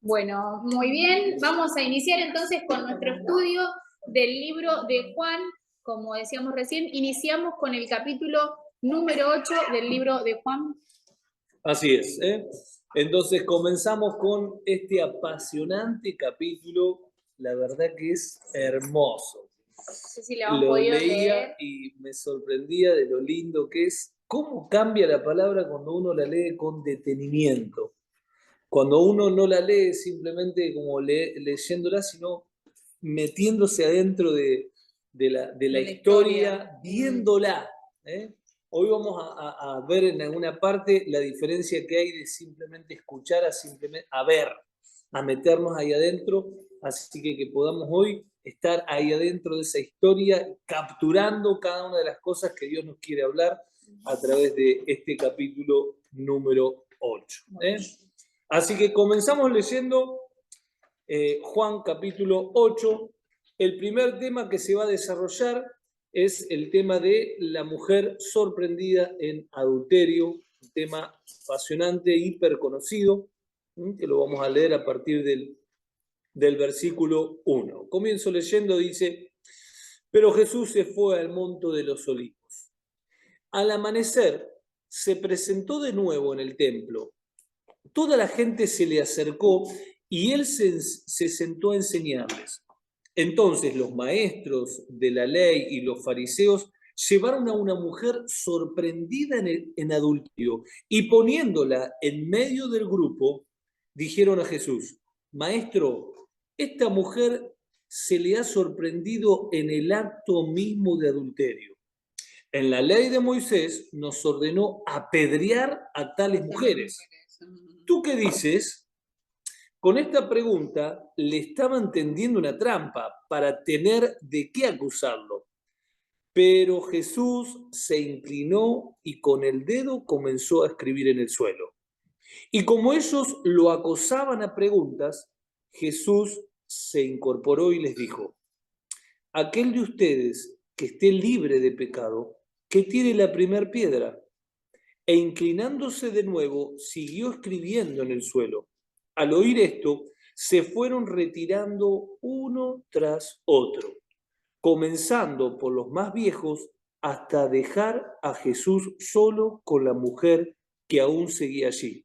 Bueno, muy bien. Vamos a iniciar entonces con nuestro estudio del libro de Juan. Como decíamos recién, iniciamos con el capítulo número 8 del libro de Juan. Así es, ¿eh? Entonces comenzamos con este apasionante capítulo, la verdad que es hermoso. No sé si lo han Lo podido leía leer. y me sorprendía de lo lindo que es, cómo cambia la palabra cuando uno la lee con detenimiento. Cuando uno no la lee simplemente como leyéndola, sino metiéndose adentro de la historia, viéndola. ¿eh? Hoy vamos a ver en alguna parte la diferencia que hay de simplemente escuchar a ver, a meternos ahí adentro. Así que podamos hoy estar ahí adentro de esa historia, capturando cada una de las cosas que Dios nos quiere hablar a través de este capítulo número 8. Así que comenzamos leyendo Juan capítulo 8. El primer tema que se va a desarrollar es el tema de la mujer sorprendida en adulterio, un tema apasionante, hiper conocido, que lo vamos a leer a partir del versículo 1. Comienzo leyendo, dice: pero Jesús se fue al monte de los olivos. Al amanecer se presentó de nuevo en el templo. Toda la gente se le acercó y él se sentó a enseñarles. Entonces los maestros de la ley y los fariseos llevaron a una mujer sorprendida en adulterio y poniéndola en medio del grupo, dijeron a Jesús: Maestro, esta mujer se le ha sorprendido en el acto mismo de adulterio. En la ley de Moisés nos ordenó apedrear a tales mujeres. ¿Tú qué dices? Con esta pregunta le estaban tendiendo una trampa para tener de qué acusarlo. Pero Jesús se inclinó y con el dedo comenzó a escribir en el suelo. Y como ellos lo acosaban a preguntas, Jesús se incorporó y les dijo: aquel de ustedes que esté libre de pecado, que tire la primer piedra. E inclinándose de nuevo, siguió escribiendo en el suelo. Al oír esto, se fueron retirando uno tras otro, comenzando por los más viejos hasta dejar a Jesús solo con la mujer que aún seguía allí.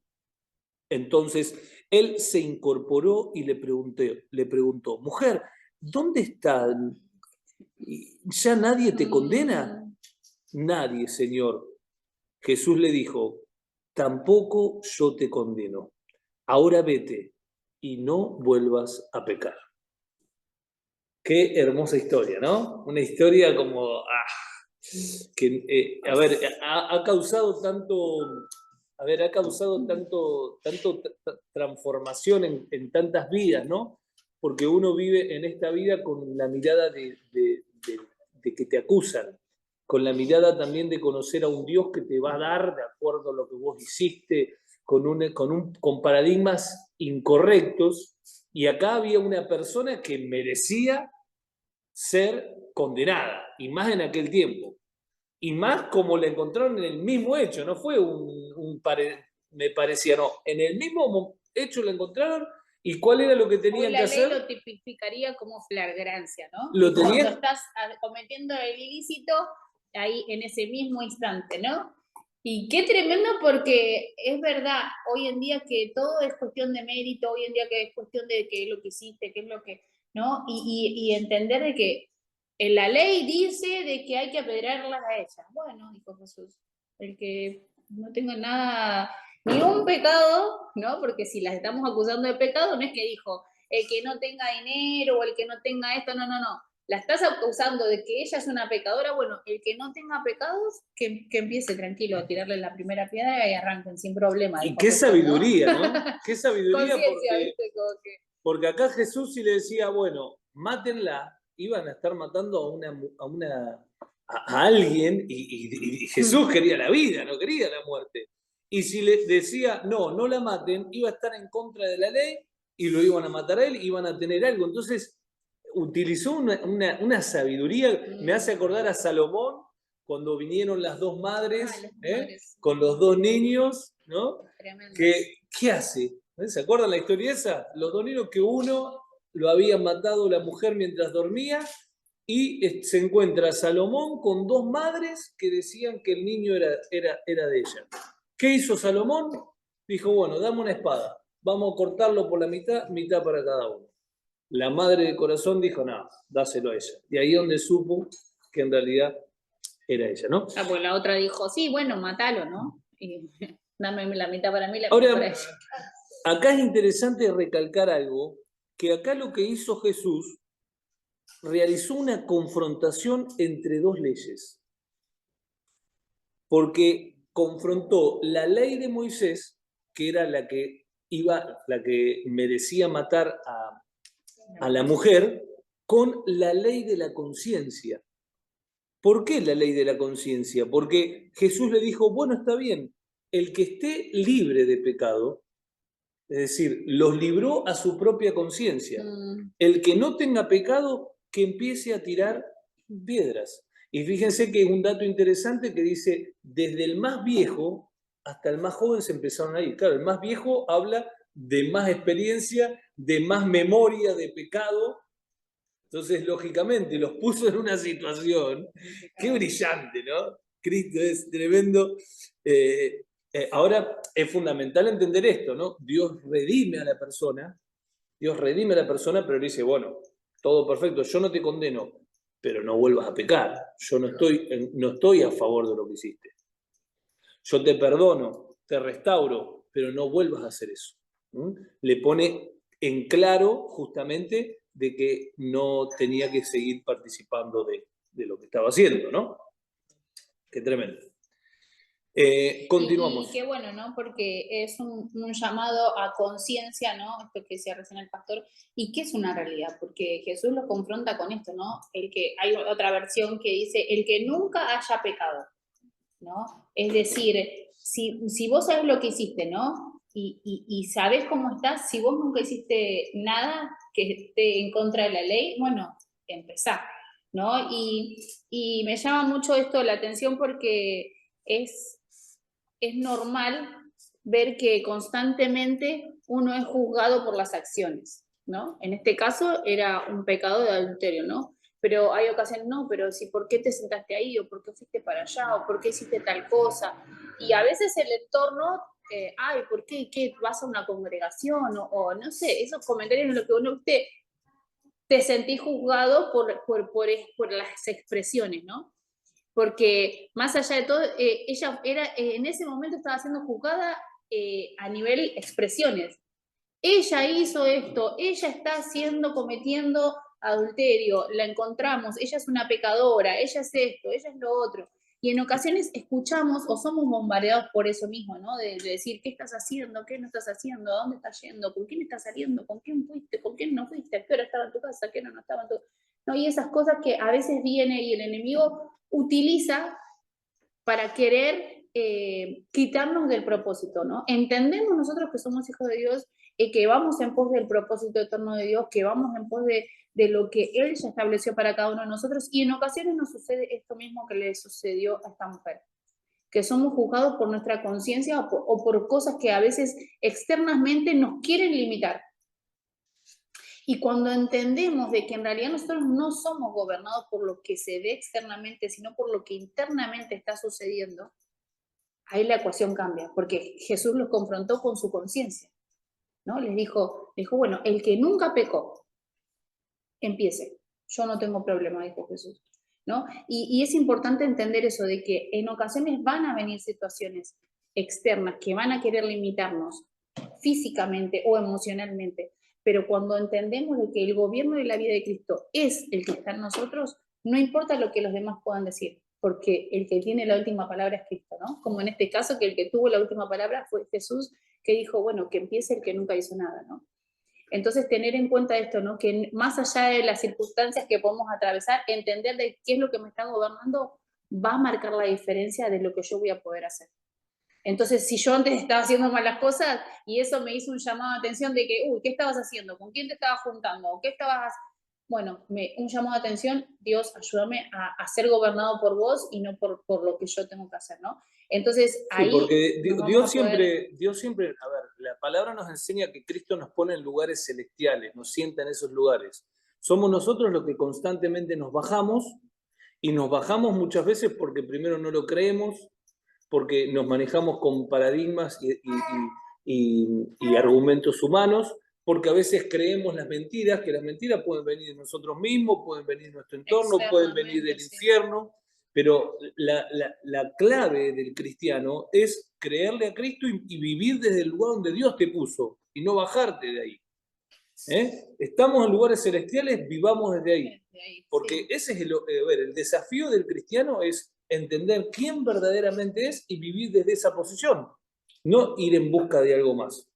Entonces él se incorporó y le preguntó: mujer, ¿dónde están? ¿Ya nadie te condena? Nadie, Señor. Jesús le dijo: tampoco yo te condeno. Ahora vete y no vuelvas a pecar. Qué hermosa historia, ¿no? Una historia como, que, a ver, ha causado tanto transformación en tantas vidas, ¿no? Porque uno vive en esta vida con la mirada de que te acusan, con la mirada también de conocer a un Dios que te va a dar de acuerdo a lo que vos hiciste, con paradigmas incorrectos. Y acá había una persona que merecía ser condenada, y más en aquel tiempo. Y más como la encontraron en el mismo hecho, no fue me parecía, no, en el mismo hecho la encontraron. ¿Y cuál era lo que tenían que hacer? La ley lo tipificaría como flagrancia, ¿no? Lo tenían... Cuando estás cometiendo el ilícito, ahí en ese mismo instante, ¿no? Y qué tremendo, porque es verdad, hoy en día que todo es cuestión de mérito, hoy en día que es cuestión de qué es lo que hiciste, qué es lo que, ¿no? Y entender de que en la ley dice de que hay que apedrearlas a ellas. Bueno, dijo Jesús, el que no tenga nada, ni un pecado, ¿no? Porque si las estamos acusando de pecado, no es que dijo el que no tenga dinero o el que no tenga esto, no. La estás acusando de que ella es una pecadora. Bueno, el que no tenga pecados, que empiece tranquilo a tirarle la primera piedra y arranquen sin problema. Y qué sabiduría, ¿no? Qué sabiduría, porque acá Jesús, si le decía, bueno, mátenla, iban a estar matando a alguien, y Jesús quería la vida, no quería la muerte. Y si le decía, no la maten, iba a estar en contra de la ley y lo iban a matar a él, iban a tener algo. Entonces utilizó una sabiduría, me hace acordar a Salomón, cuando vinieron las dos madres, con los dos niños, ¿no? ¿Qué hace? ¿Se acuerdan la historia esa? Los dos niños que uno lo había matado la mujer mientras dormía y se encuentra Salomón con dos madres que decían que el niño era de ella. ¿Qué hizo Salomón? Dijo, bueno, dame una espada, vamos a cortarlo por la mitad, mitad para cada uno. La madre de corazón dijo, no, dáselo a ella. Y ahí donde supo que en realidad era ella, ¿no? Ah, pues la otra dijo, sí, bueno, matalo, ¿no? Y dame la mitad para mí, la mitad para ella. Acá es interesante recalcar algo, que acá lo que hizo Jesús, realizó una confrontación entre dos leyes. Porque confrontó la ley de Moisés, que era la que merecía matar a la mujer, con la ley de la conciencia. ¿Por qué la ley de la conciencia? Porque Jesús le dijo, bueno, está bien, el que esté libre de pecado, es decir, los libró a su propia conciencia. El que no tenga pecado, que empiece a tirar piedras. Y fíjense que es un dato interesante que dice, desde el más viejo hasta el más joven se empezaron a ir. Claro, el más viejo habla de más experiencia, de más memoria de pecado. Entonces, lógicamente, los puso en una situación, qué brillante, ¿no? Cristo es tremendo. Ahora es fundamental entender esto, ¿no? Dios redime a la persona, pero le dice, bueno, todo perfecto, yo no te condeno, pero no vuelvas a pecar. Yo no estoy a favor de lo que hiciste. Yo te perdono, te restauro, pero no vuelvas a hacer eso. Le pone en claro justamente de que no tenía que seguir participando de lo que estaba haciendo, ¿no? Qué tremendo. Continuamos. Y qué bueno, ¿no? Porque es un llamado a conciencia, ¿no? Esto que decía recién el pastor, y que es una realidad, porque Jesús lo confronta con esto, ¿no? Hay otra versión que dice, el que nunca haya pecado, ¿no? Es decir, si vos sabés lo que hiciste, ¿no? Y sabés cómo estás, si vos nunca hiciste nada que esté en contra de la ley, bueno, empezá, ¿no? Y me llama mucho esto la atención porque es normal ver que constantemente uno es juzgado por las acciones, ¿no? En este caso era un pecado de adulterio, ¿no? Pero hay ocasiones, no, pero si, ¿por qué te sentaste ahí? ¿O por qué fuiste para allá? ¿O por qué hiciste tal cosa? Y a veces el entorno, ay, ¿por qué? ¿Qué? ¿Vas a una congregación? O no sé, esos comentarios en los que uno, usted te sentís juzgado por las expresiones, ¿no? Porque más allá de todo, ella en ese momento estaba siendo juzgada a nivel expresiones. Ella hizo esto, ella está cometiendo adulterio, la encontramos, ella es una pecadora, ella es esto, ella es lo otro. Y en ocasiones escuchamos o somos bombardeados por eso mismo, ¿no? De decir, ¿qué estás haciendo? ¿Qué no estás haciendo? ¿A dónde estás yendo? ¿Con quién estás saliendo? ¿Con quién fuiste? ¿Con quién no fuiste? ¿A qué hora estaba en tu casa? ¿A qué hora no estaba en tu casa? ¿No? Y esas cosas que a veces viene y el enemigo utiliza para querer quitarnos del propósito, ¿no? Entendemos nosotros que somos hijos de Dios y que vamos en pos del propósito eterno de Dios, que vamos en pos de lo que Él ya estableció para cada uno de nosotros, y en ocasiones nos sucede esto mismo que le sucedió a esta mujer, que somos juzgados por nuestra conciencia o por cosas que a veces externamente nos quieren limitar. Y cuando entendemos de que en realidad nosotros no somos gobernados por lo que se ve externamente, sino por lo que internamente está sucediendo, ahí la ecuación cambia, porque Jesús los confrontó con su conciencia, ¿no? Les dijo, bueno, el que nunca pecó, empiece. Yo no tengo problema, dijo Jesús, ¿no? Y es importante entender eso, de que en ocasiones van a venir situaciones externas que van a querer limitarnos físicamente o emocionalmente, pero cuando entendemos de que el gobierno de la vida de Cristo es el que está en nosotros, no importa lo que los demás puedan decir, porque el que tiene la última palabra es Cristo, ¿no? Como en este caso, que el que tuvo la última palabra fue Jesús, que dijo, bueno, que empiece el que nunca hizo nada, ¿no? Entonces, tener en cuenta esto, ¿no? Que más allá de las circunstancias que podemos atravesar, entender de qué es lo que me está gobernando va a marcar la diferencia de lo que yo voy a poder hacer. Entonces, si yo antes estaba haciendo malas cosas y eso me hizo un llamado de atención de que, uy, ¿qué estabas haciendo? ¿Con quién te estabas juntando? ¿Qué estabas? bueno, un llamado de atención, Dios, ayúdame a ser gobernado por vos y no por lo que yo tengo que hacer, ¿no? Entonces Sí, ahí porque nos vamos a poder... Dios siempre, a ver, la palabra nos enseña que Cristo nos pone en lugares celestiales, nos sienta en esos lugares. Somos nosotros los que constantemente nos bajamos, y nos bajamos muchas veces porque primero no lo creemos, porque nos manejamos con paradigmas y argumentos humanos, porque a veces creemos las mentiras, que las mentiras pueden venir de nosotros mismos, pueden venir de nuestro entorno, pueden venir del infierno, pero la clave del cristiano es creerle a Cristo y vivir desde el lugar donde Dios te puso y no bajarte de ahí. Estamos en lugares celestiales, vivamos desde ahí. Porque ese es el desafío del cristiano, es entender quién verdaderamente es y vivir desde esa posición, no ir en busca de algo más.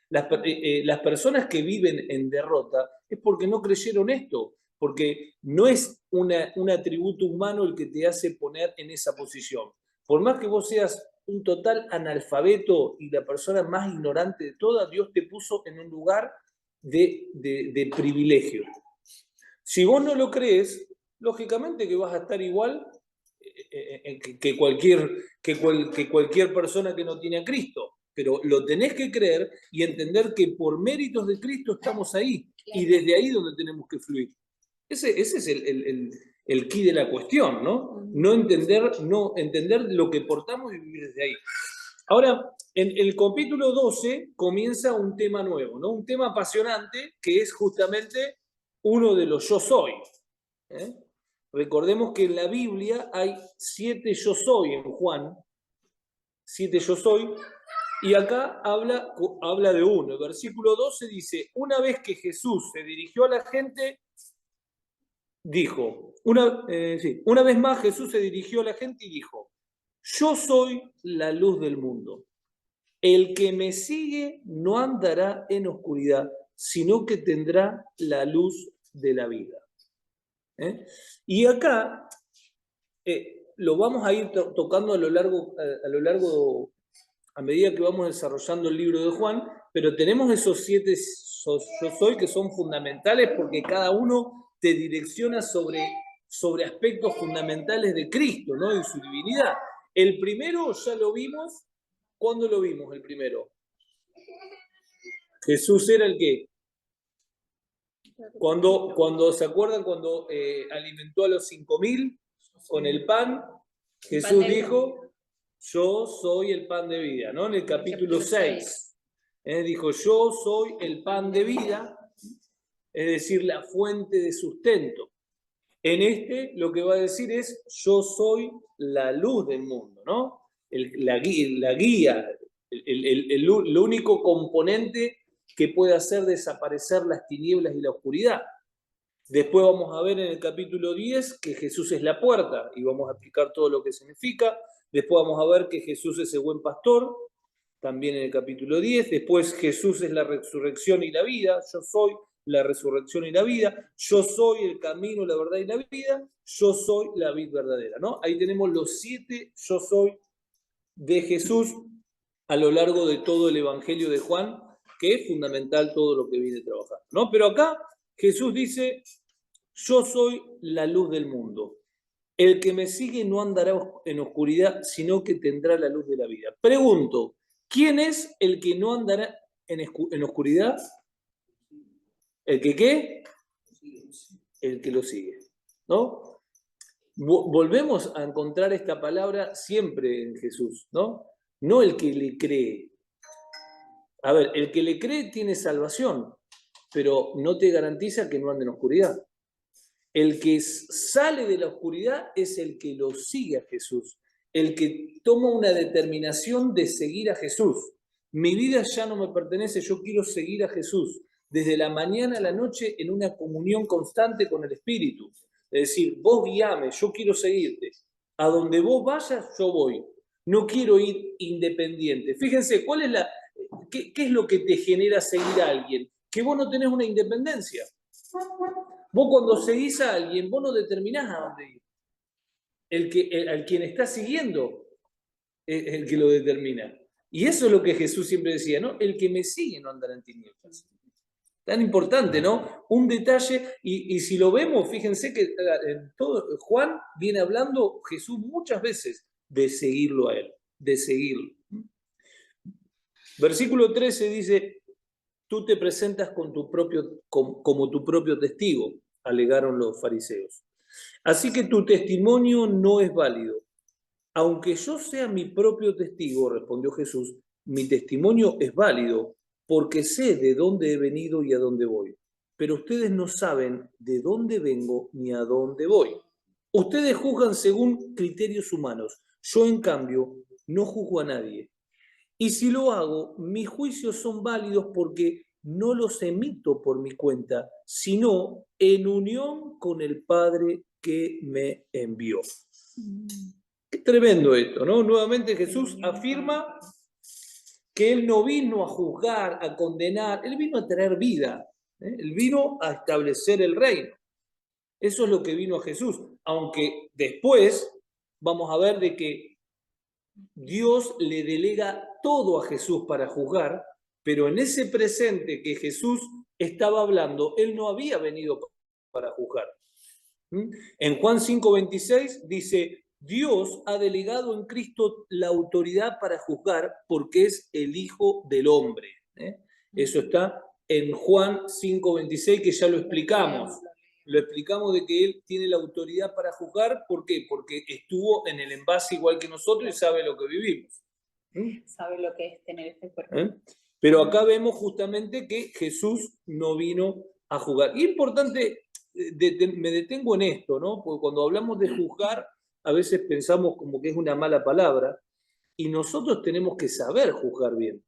Las personas que viven en derrota es porque no creyeron esto, porque no es un atributo humano el que te hace poner en esa posición. Por más que vos seas un total analfabeto y la persona más ignorante de todas, Dios te puso en un lugar de privilegio. Si vos no lo crees, lógicamente que vas a estar igual que cualquier persona que no tiene a Cristo. Pero lo tenés que creer y entender que por méritos de Cristo estamos ahí. Y desde ahí donde tenemos que fluir. Ese es el quid de la cuestión, ¿no? No entender lo que portamos y vivir desde ahí. Ahora, en el capítulo 12 comienza un tema nuevo, ¿no? Un tema apasionante que es justamente uno de los yo soy. Recordemos que en la Biblia hay 7 yo soy en Juan, 7 yo soy, y acá habla de uno. El versículo 12 dice, una vez que Jesús se dirigió a la gente, dijo, una vez más Jesús se dirigió a la gente y dijo, yo soy la luz del mundo. El que me sigue no andará en oscuridad, sino que tendrá la luz de la vida. Y acá lo vamos a ir tocando a medida que vamos desarrollando el libro de Juan, pero tenemos esos 7 yo soy que son fundamentales porque cada uno te direcciona sobre aspectos fundamentales de Cristo, ¿no? Y su divinidad. El primero ya lo vimos. ¿Cuándo lo vimos el primero? Jesús era el qué. Cuando ¿se acuerdan cuando alimentó a los 5.000 con el pan? Jesús dijo, yo soy el pan de vida, ¿no? En el capítulo 6. Dijo, yo soy el pan de vida, es decir, la fuente de sustento. En lo que va a decir es, yo soy la luz del mundo, ¿no? La guía, el único componente que puede hacer desaparecer las tinieblas y la oscuridad. Después vamos a ver en el capítulo 10 que Jesús es la puerta y vamos a explicar todo lo que significa. Después vamos a ver que Jesús es el buen pastor, también en el capítulo 10. Después Jesús es la resurrección y la vida. Yo soy la resurrección y la vida. Yo soy el camino, la verdad y la vida. Yo soy la vid verdadera, ¿no? Ahí tenemos los 7 yo soy de Jesús a lo largo de todo el Evangelio de Juan, que es fundamental todo lo que viene trabajando, ¿no? Pero acá Jesús dice, yo soy la luz del mundo. El que me sigue no andará en oscuridad, sino que tendrá la luz de la vida. Pregunto, ¿quién es el que no andará en oscuridad? ¿El que qué? El que lo sigue, ¿no? Volvemos a encontrar esta palabra siempre en Jesús, ¿no? No el que le cree. A ver, el que le cree tiene salvación, pero no te garantiza que no ande en oscuridad. El que sale de la oscuridad es el que lo sigue a Jesús, el que toma una determinación de seguir a Jesús. Mi vida ya no me pertenece, yo quiero seguir a Jesús, desde la mañana a la noche en una comunión constante con el Espíritu. Es decir, vos guíame, yo quiero seguirte. A donde vos vayas, yo voy. No quiero ir independiente. Fíjense, ¿qué es lo que te genera seguir a alguien? Que vos no tenés una independencia. Vos cuando seguís a alguien, vos no determinás a dónde ir. Al quien está siguiendo es el que lo determina. Y eso es lo que Jesús siempre decía, ¿no? El que me sigue no andará en tinieblas. Tan importante, ¿no? Un detalle, y si lo vemos, fíjense que en todo, Juan viene hablando Jesús muchas veces de seguirlo a él, de seguirlo. Versículo 13 dice, tú te presentas como tu propio testigo, alegaron los fariseos. Así que tu testimonio no es válido. Aunque yo sea mi propio testigo, respondió Jesús, mi testimonio es válido porque sé de dónde he venido y a dónde voy. Pero ustedes no saben de dónde vengo ni a dónde voy. Ustedes juzgan según criterios humanos. Yo, en cambio, no juzgo a nadie. Y si lo hago, mis juicios son válidos porque no los emito por mi cuenta, sino en unión con el Padre que me envió. Qué tremendo esto, ¿no? Nuevamente Jesús afirma que Él no vino a juzgar, a condenar, Él vino a traer vida, ¿eh? Él vino a establecer el reino. Eso es lo que vino a Jesús, aunque después vamos a ver de que Dios le delega todo a Jesús para juzgar, pero en ese presente que Jesús estaba hablando, Él no había venido para juzgar. En Juan 5:26 dice, Dios ha delegado en Cristo la autoridad para juzgar porque es el Hijo del Hombre. Eso está en Juan 5:26, que ya lo explicamos. Lo explicamos de que Él tiene la autoridad para juzgar. ¿Por qué? Porque estuvo en el envase igual que nosotros y sabe lo que vivimos. Sabe lo que es tener este cuerpo. Pero acá vemos justamente que Jesús no vino a juzgar. Y importante, me detengo en esto, ¿no? Porque cuando hablamos de juzgar, a veces pensamos como que es una mala palabra, y nosotros tenemos que saber juzgar bien.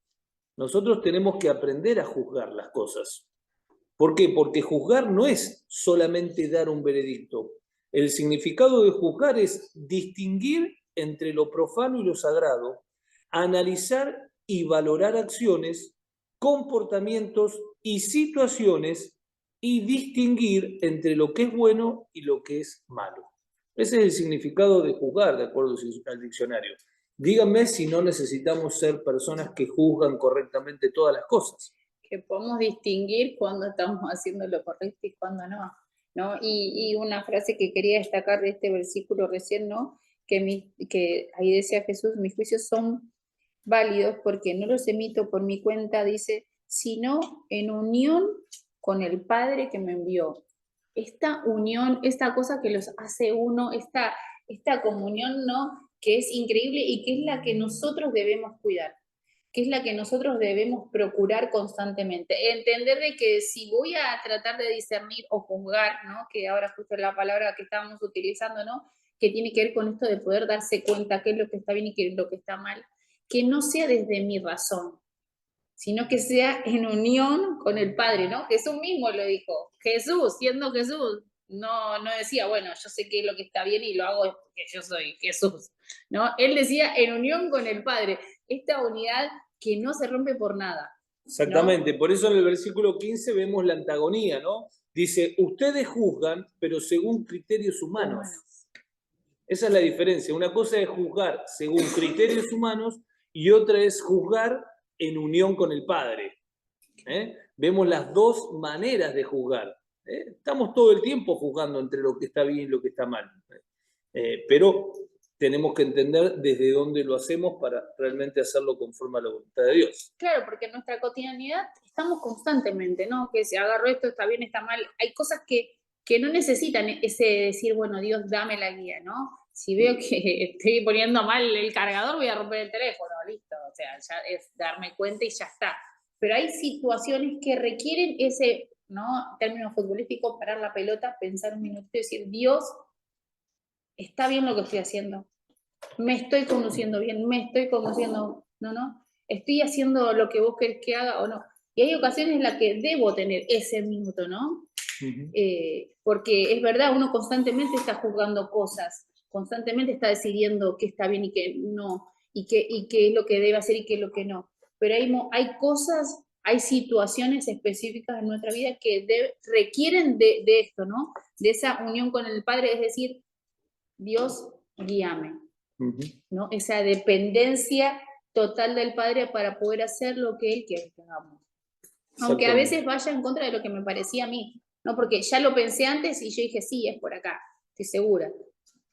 Nosotros tenemos que aprender a juzgar las cosas. ¿Por qué? Porque juzgar no es solamente dar un veredicto. El significado de juzgar es distinguir entre lo profano y lo sagrado, analizar y valorar acciones, comportamientos y situaciones y distinguir entre lo que es bueno y lo que es malo. Ese es el significado de juzgar, de acuerdo al diccionario. Díganme si no necesitamos ser personas que juzgan correctamente todas las cosas. Que podemos distinguir cuando estamos haciendo lo correcto y cuando no, ¿no? Y una frase que quería destacar de este versículo recién, ¿no? Que ahí decía Jesús, mis juicios son válidos porque no los emito por mi cuenta, dice, sino en unión con el Padre que me envió. Esta unión, esta cosa que los hace uno, esta comunión, ¿no? Que es increíble y que es la que nosotros debemos cuidar, que es la que nosotros debemos procurar constantemente. Entender de que si voy a tratar de discernir o juzgar, ¿no? Que ahora justo la palabra que estábamos utilizando, ¿no? Que tiene que ver con esto de poder darse cuenta qué es lo que está bien y qué es lo que está mal, que no sea desde mi razón, sino que sea en unión con el Padre, ¿no? Jesús mismo lo dijo. Jesús, siendo Jesús, no decía, bueno, yo sé qué es lo que está bien y lo hago porque yo soy Jesús, ¿no? Él decía en unión con el Padre, esta unidad que no se rompe por nada. Exactamente, ¿no? Por eso en el versículo 15 vemos la antagonía, ¿no? Dice, ustedes juzgan, pero según criterios humanos. Esa es la diferencia. Una cosa es juzgar según criterios humanos y otra es juzgar en unión con el Padre. Vemos las dos maneras de juzgar. Estamos todo el tiempo juzgando entre lo que está bien y lo que está mal. Pero tenemos que entender desde dónde lo hacemos para realmente hacerlo conforme a la voluntad de Dios. Claro, porque en nuestra cotidianidad estamos constantemente, ¿no? Que si agarro esto, está bien, está mal. Hay cosas que no necesitan ese decir, bueno, Dios, dame la guía, ¿no? Si veo que estoy poniendo mal el cargador, voy a romper el teléfono, listo. O sea, ya es darme cuenta y ya está. Pero hay situaciones que requieren ese, ¿no? Término futbolístico, parar la pelota, pensar un minuto y decir, Dios, está bien lo que estoy haciendo. Me estoy conduciendo bien, me estoy conduciendo, no, estoy haciendo lo que vos querés que haga o no. Y hay ocasiones en las que debo tener ese minuto, ¿no? Porque es verdad, uno constantemente está juzgando cosas, constantemente está decidiendo qué está bien y qué no, y qué es lo que debe hacer y qué es lo que no. Pero hay cosas, hay situaciones específicas en nuestra vida que requieren de esto, ¿no? De esa unión con el Padre, es decir, Dios, guíame. ¿No? Esa dependencia total del Padre para poder hacer lo que Él quiere que hagamos. Aunque a veces vaya en contra de lo que me parecía a mí, ¿no? Porque ya lo pensé antes y yo dije, sí, es por acá, estoy segura.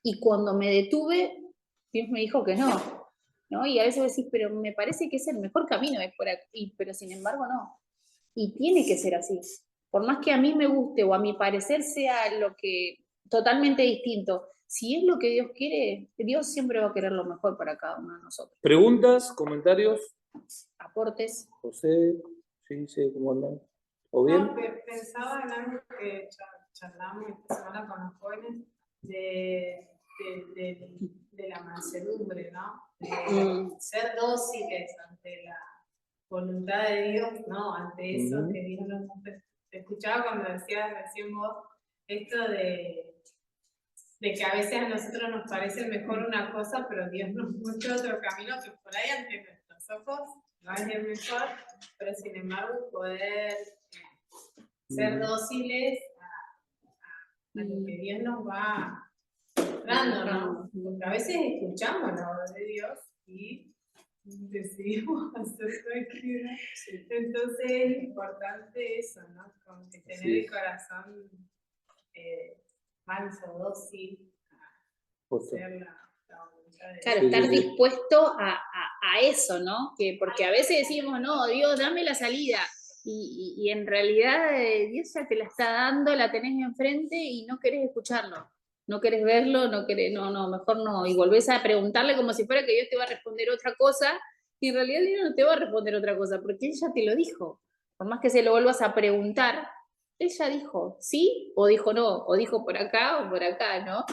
Y cuando me detuve, Dios me dijo que no, ¿no? Y a veces decís, pero me parece que es el mejor camino, es por aquí, pero sin embargo no. Y tiene que ser así. Por más que a mí me guste o a mi parecer sea lo que totalmente distinto, si es lo que Dios quiere, Dios siempre va a querer lo mejor para cada uno de nosotros. ¿Preguntas? ¿Comentarios? Aportes. José, sí, ¿cómo andan? ¿O bien? No, pensaba en algo que charlamos esta semana con los jóvenes de la mansedumbre, ¿no? De ser dóciles ante la voluntad de Dios, ¿no? Ante eso que Dios nos muestra. Te escuchaba cuando decías recién vos esto de que a veces a nosotros nos parece mejor una cosa, pero Dios nos muestra otro camino que por ahí ante nuestros ojos no es el mejor, pero sin embargo poder ser dóciles a lo que Dios nos va mostrando, ¿no? Porque a veces escuchamos la voz de Dios y decidimos hacer cualquiera. Entonces es importante eso, ¿no? Como que tener el corazón manso, dócil, a hacer la voluntad de Dios. Claro, estar dispuesto a eso, ¿no? Porque a veces decimos, no, Dios, dame la salida. Y en realidad Dios ya te la está dando, la tenés enfrente y no querés escucharlo. No querés verlo, no querés, no, mejor no. Y volvés a preguntarle como si fuera que Dios te va a responder otra cosa. Y en realidad Dios no te va a responder otra cosa, porque Él ya te lo dijo. Por más que se lo vuelvas a preguntar, Él ya dijo sí, o dijo no, o dijo por acá o por acá, ¿no?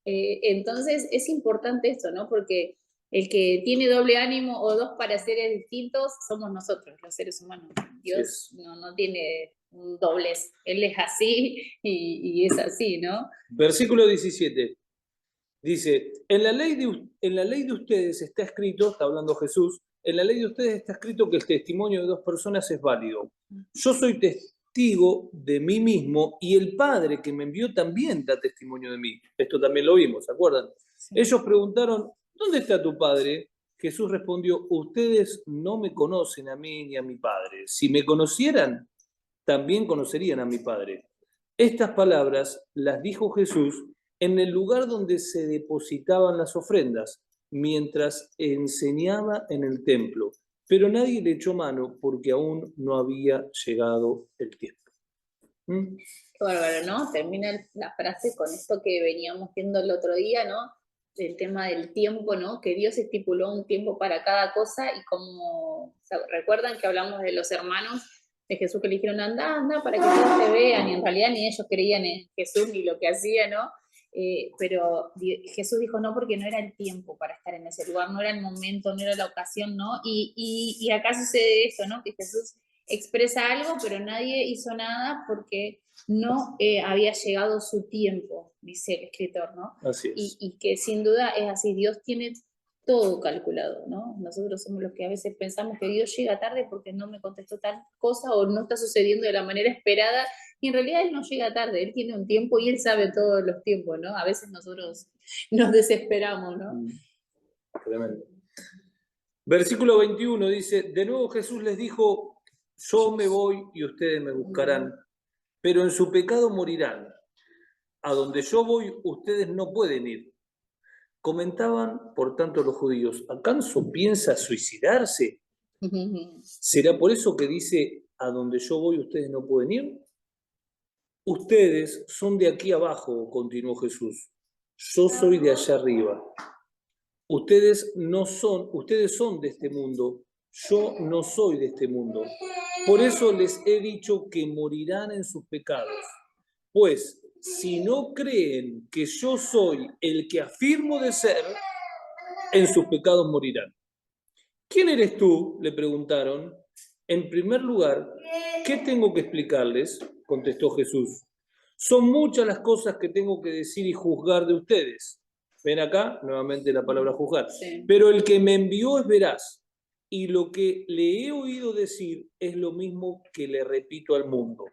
Entonces es importante esto, ¿no? Porque el que tiene doble ánimo o dos pareceres distintos somos nosotros, los seres humanos. Dios no tiene dobles, Él es así y es así, ¿no? Versículo 17. Dice, en la ley de ustedes está escrito, está hablando Jesús, en la ley de ustedes está escrito que el testimonio de dos personas es válido. Yo soy testigo de mí mismo y el Padre que me envió también da testimonio de mí. Esto también lo vimos, ¿se acuerdan? Sí. Ellos preguntaron, ¿dónde está tu Padre? Jesús respondió, ustedes no me conocen a mí ni a mi Padre. Si me conocieran, también conocerían a mi Padre. Estas palabras las dijo Jesús en el lugar donde se depositaban las ofrendas, mientras enseñaba en el templo. Pero nadie le echó mano porque aún no había llegado el tiempo. Qué bárbaro, ¿no? Termina la frase con esto que veníamos viendo el otro día, ¿no? El tema del tiempo, ¿no? Que Dios estipuló un tiempo para cada cosa y como, ¿recuerdan que hablamos de los hermanos de Jesús que le dijeron, anda, para que todos te vean? Y en realidad ni ellos creían en Jesús ni lo que hacía, ¿no? Pero Jesús dijo no porque no era el tiempo para estar en ese lugar, no era el momento, no era la ocasión, ¿no? Y acá sucede eso, ¿no? Que Jesús expresa algo, pero nadie hizo nada porque no había llegado su tiempo, dice el escritor, ¿no? Así es. Y que sin duda es así, Dios tiene todo calculado, ¿no? Nosotros somos los que a veces pensamos que Dios llega tarde porque no me contestó tal cosa o no está sucediendo de la manera esperada, y en realidad Él no llega tarde, Él tiene un tiempo y Él sabe todos los tiempos, ¿no? A veces nosotros nos desesperamos, ¿no? Tremendo. Versículo 21 dice, de nuevo Jesús les dijo, yo me voy y ustedes me buscarán, pero en su pecado morirán. A donde yo voy, ustedes no pueden ir. Comentaban, por tanto, los judíos, ¿acaso piensa suicidarse? ¿Será por eso que dice, a donde yo voy, ustedes no pueden ir? Ustedes son de aquí abajo, continuó Jesús. Yo soy de allá arriba. Ustedes son de este mundo. Yo no soy de este mundo. Por eso les he dicho que morirán en sus pecados. Pues, si no creen que yo soy el que afirmo de ser, en sus pecados morirán. ¿Quién eres tú?, le preguntaron. En primer lugar, ¿qué tengo que explicarles?, contestó Jesús. Son muchas las cosas que tengo que decir y juzgar de ustedes. Ven acá, nuevamente la palabra juzgar. Sí. Pero el que me envió es veraz, y lo que le he oído decir es lo mismo que le repito al mundo.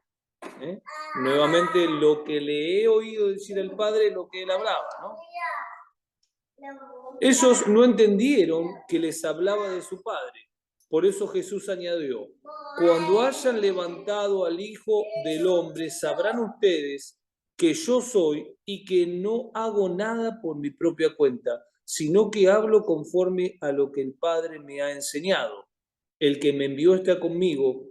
Nuevamente, lo que le he oído decir al Padre es lo que él hablaba, ¿no? Ellos no entendieron que les hablaba de su Padre. Por eso Jesús añadió, cuando hayan levantado al Hijo del Hombre, sabrán ustedes que yo soy y que no hago nada por mi propia cuenta, sino que hablo conforme a lo que el Padre me ha enseñado. El que me envió está conmigo,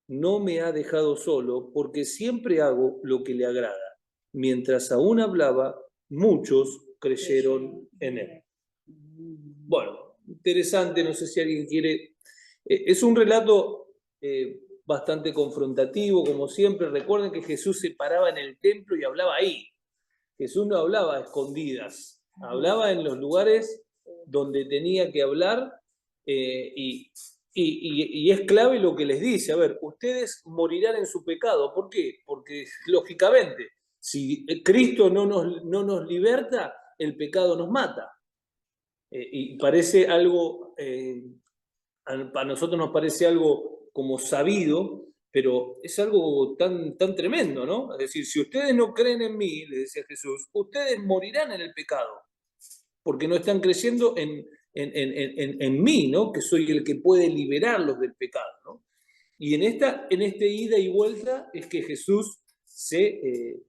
no me ha dejado solo, porque siempre hago lo que le agrada. Mientras aún hablaba, muchos creyeron en él. Bueno, interesante, no sé si alguien quiere... Es un relato bastante confrontativo, como siempre. Recuerden que Jesús se paraba en el templo y hablaba ahí. Jesús no hablaba a escondidas, hablaba en los lugares donde tenía que hablar y es clave lo que les dice. A ver, ustedes morirán en su pecado. ¿Por qué? Porque, lógicamente, si Cristo no nos liberta, el pecado nos mata. Y parece algo, a nosotros nos parece algo como sabido, pero es algo tan tremendo, ¿no? Es decir, si ustedes no creen en mí, le decía Jesús, ustedes morirán en el pecado, porque no están creyendo en mí, ¿no? Que soy el que puede liberarlos del pecado, ¿no? Y en este ida y vuelta es que Jesús se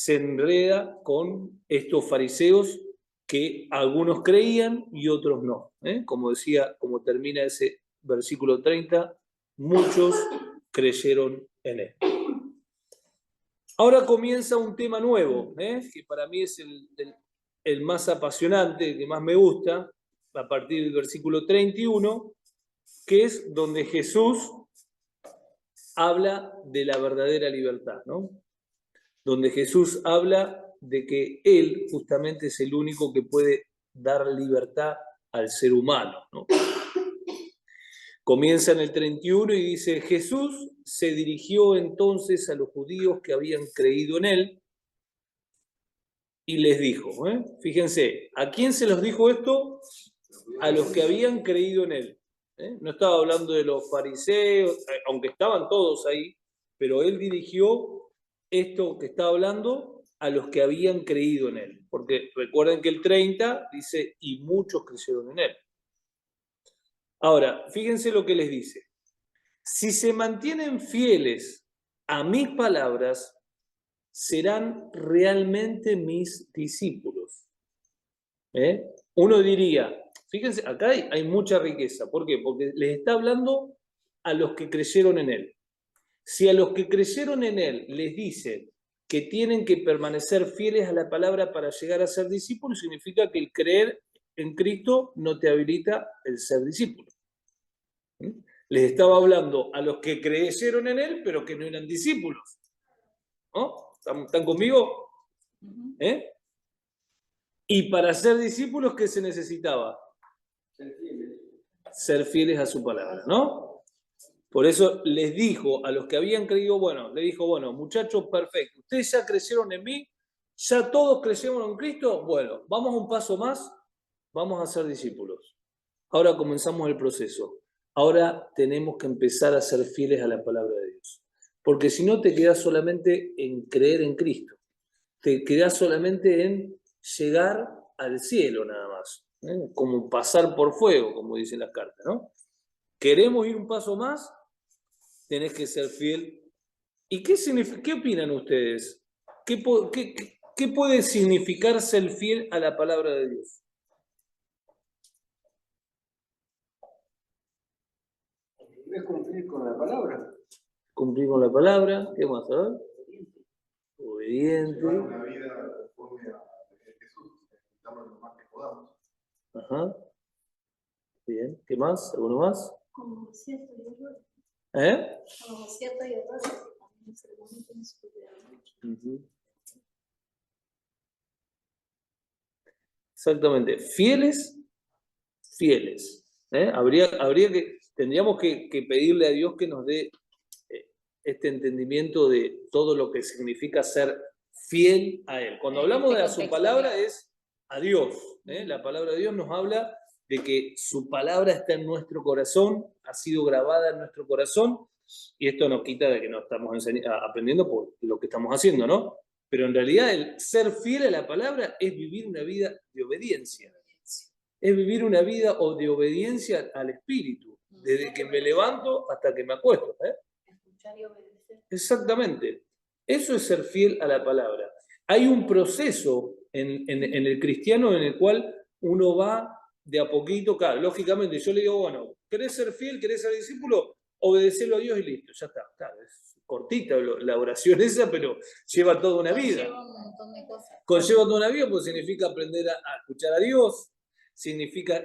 enreda con estos fariseos que algunos creían y otros no. Como decía, como termina ese versículo 30, muchos creyeron en él. Ahora comienza un tema nuevo, que para mí es el más apasionante, el que más me gusta, a partir del versículo 31, que es donde Jesús habla de la verdadera libertad, ¿no? Donde Jesús habla de que Él justamente es el único que puede dar libertad al ser humano, ¿no? Comienza en el 31 y dice, Jesús se dirigió entonces a los judíos que habían creído en Él y les dijo, fíjense, ¿a quién se los dijo esto? A los que habían creído en Él. No estaba hablando de los fariseos, aunque estaban todos ahí, pero Él dirigió esto que está hablando a los que habían creído en él. Porque recuerden que el 30 dice, y muchos creyeron en él. Ahora, fíjense lo que les dice. Si se mantienen fieles a mis palabras, serán realmente mis discípulos. Uno diría, fíjense, acá hay mucha riqueza. ¿Por qué? Porque les está hablando a los que creyeron en él. Si a los que creyeron en él les dice que tienen que permanecer fieles a la palabra para llegar a ser discípulos, significa que el creer en Cristo no te habilita el ser discípulo. Les estaba hablando a los que creyeron en él, pero que no eran discípulos. ¿No? ¿Están conmigo? Y para ser discípulos, ¿qué se necesitaba? Ser fieles a su palabra, ¿no? Por eso les dijo a los que habían creído, le dijo, muchachos, perfecto, ustedes ya creyeron en mí, ya todos creyeron en Cristo, vamos un paso más, vamos a ser discípulos. Ahora comenzamos el proceso. Ahora tenemos que empezar a ser fieles a la palabra de Dios. Porque si no te quedas solamente en creer en Cristo, te quedas solamente en llegar al cielo nada más, como pasar por fuego, como dicen las cartas, ¿no? ¿Queremos ir un paso más? Tenés que ser fiel. ¿Y qué opinan ustedes? ¿Qué puede significar ser fiel a la palabra de Dios? Es cumplir con la palabra. Cumplir con la palabra. ¿Qué más? A ver. Obediente. Llevar una vida conforme a Jesús, necesitamos lo más que podamos. Ajá. Bien. ¿Qué más? ¿Alguno más? Como cierto y error. Como cierto y error. Exactamente. Fieles. Tendríamos que pedirle a Dios que nos dé este entendimiento de todo lo que significa ser fiel a Él. Cuando hablamos de su palabra es a Dios. La palabra de Dios nos habla de que su palabra está en nuestro corazón, ha sido grabada en nuestro corazón, y esto nos quita de que no estamos aprendiendo por lo que estamos haciendo, ¿no? Pero en realidad el ser fiel a la palabra es vivir una vida de obediencia. Es vivir una vida de obediencia al Espíritu, desde que me levanto hasta que me acuesto. Escuchar y obedecer. Exactamente. Eso es ser fiel a la palabra. Hay un proceso en el cristiano en el cual uno va de a poquito, claro, lógicamente yo le digo, bueno, ¿querés ser fiel, querés ser discípulo? Obedecerlo a Dios y listo, ya está. Claro, es cortita la oración esa, pero lleva toda una vida. Lleva un montón de cosas. Conlleva toda una vida, pues significa aprender a escuchar a Dios, significa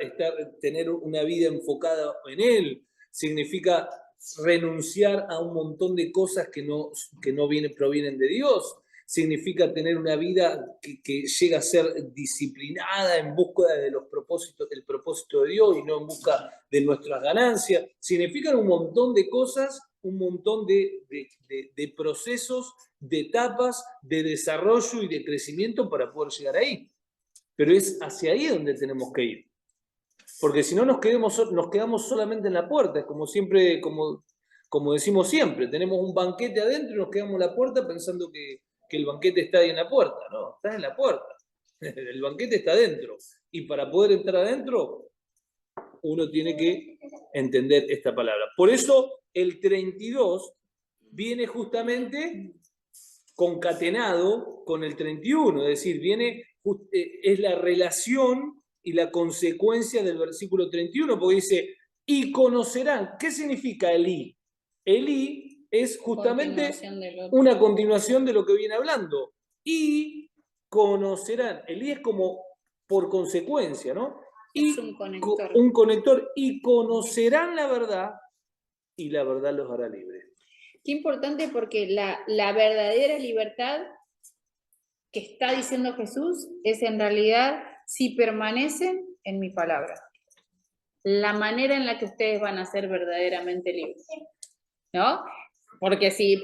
tener una vida enfocada en Él, significa renunciar a un montón de cosas que no provienen de Dios, significa tener una vida que llega a ser disciplinada en búsqueda de del propósito de Dios y no en busca de nuestras ganancias, significan un montón de cosas, un montón de procesos, de etapas de desarrollo y de crecimiento para poder llegar ahí. Pero es hacia ahí donde tenemos que ir. Porque si no nos quedamos solamente en la puerta, es como siempre, como decimos siempre, tenemos un banquete adentro y nos quedamos en la puerta pensando que el banquete está ahí en la puerta. No, está en la puerta. El banquete está adentro. Y para poder entrar adentro, uno tiene que entender esta palabra. Por eso el 32 viene justamente concatenado con el 31, es decir, es la relación y la consecuencia del versículo 31, porque dice, y conocerán. ¿Qué significa el i? El i es justamente una continuación de lo que viene hablando. Y conocerán. El i es como por consecuencia, ¿no? Y es un conector. Un conector. Y conocerán la verdad, y la verdad los hará libres. Qué importante, porque la verdadera libertad que está diciendo Jesús es en realidad si permanecen en mi palabra. La manera en la que ustedes van a ser verdaderamente libres, ¿no? Porque si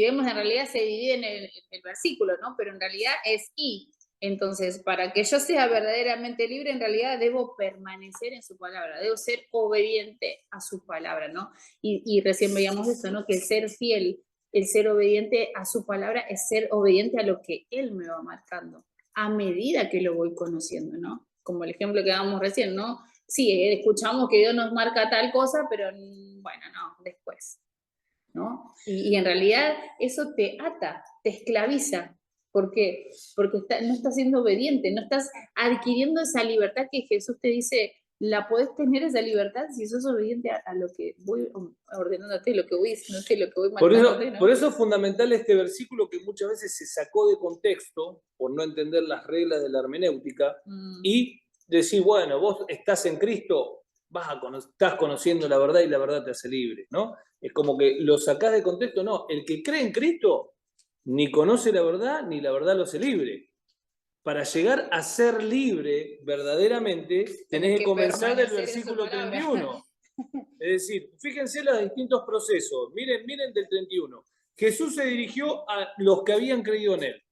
vemos, en realidad se divide en el versículo, ¿no? Pero en realidad es y. Entonces, para que yo sea verdaderamente libre, en realidad debo permanecer en su palabra, debo ser obediente a su palabra, ¿no? Y recién veíamos eso, ¿no? Que el ser fiel, el ser obediente a su palabra es ser obediente a lo que Él me va marcando, a medida que lo voy conociendo, ¿no? Como el ejemplo que dábamos recién, ¿no? Sí, escuchamos que Dios nos marca tal cosa, pero bueno, no, después, ¿no? Y en realidad eso te ata, te esclaviza. ¿Por qué? Porque no estás siendo obediente, no estás adquiriendo esa libertad que Jesús te dice, la podés tener esa libertad si sos obediente a lo que voy ordenándote, lo que voy diciéndote, lo que voy marcándote, ¿no? Por eso es fundamental este versículo que muchas veces se sacó de contexto por no entender las reglas de la hermenéutica y decir, bueno, vos estás en Cristo, estás conociendo la verdad y la verdad te hace libre, ¿no? Es como que lo sacás de contexto. No, el que cree en Cristo ni conoce la verdad ni la verdad lo hace libre. Para llegar a ser libre verdaderamente tenés que comenzar del versículo 31. Es decir, fíjense los distintos procesos. Miren del 31. Jesús se dirigió a los que habían creído en Él.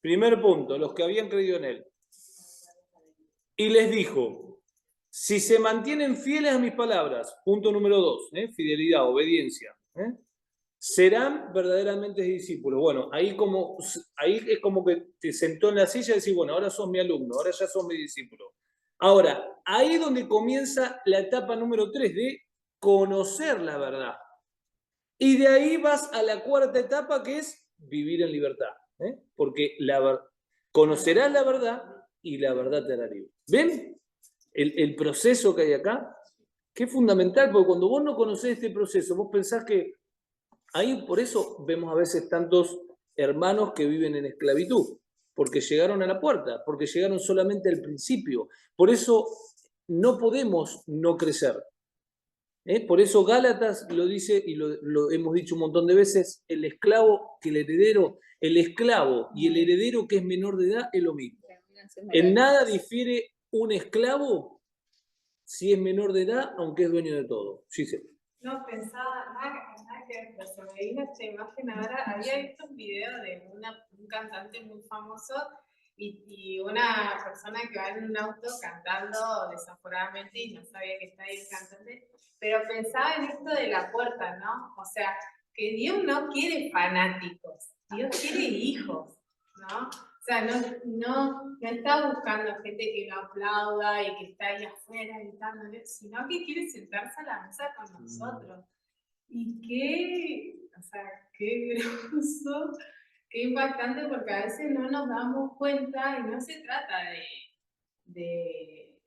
Primer punto, los que habían creído en Él. Y les dijo, si se mantienen fieles a mis palabras, punto número 2, fidelidad, obediencia, serán verdaderamente discípulos. Bueno, ahí es como que te sentó en la silla y decís, bueno, ahora sos mi alumno, ahora ya sos mi discípulo. Ahora, ahí es donde comienza la etapa número 3 de conocer la verdad. Y de ahí vas a la cuarta etapa, que es vivir en libertad. Porque conocerás la verdad y la verdad te hará libre. ¿Ven el proceso que hay acá? Que es fundamental, porque cuando vos no conocés este proceso, vos pensás que ahí, por eso vemos a veces tantos hermanos que viven en esclavitud, porque llegaron a la puerta, porque llegaron solamente al principio. Por eso no podemos no crecer. Por eso Gálatas lo dice, y lo hemos dicho un montón de veces, el esclavo que el heredero, el esclavo y el heredero que es menor de edad es lo mismo. En nada difiere un esclavo si es menor de edad, aunque es dueño de todo. Sí, sí. No, pensaba, nada que se me vino esta imagen ahora. Había visto un video de un cantante muy famoso y una persona que va en un auto cantando desaforadamente y no sabía que estaba ahí el cantante, pero pensaba en esto de la puerta, ¿no? O sea, que Dios no quiere fanáticos, Dios quiere hijos, ¿no? O sea, no está buscando gente que lo aplauda y que está ahí afuera gritándole, sino que quiere sentarse a la mesa con nosotros. Y qué groso, qué impactante, porque a veces no nos damos cuenta y no se trata de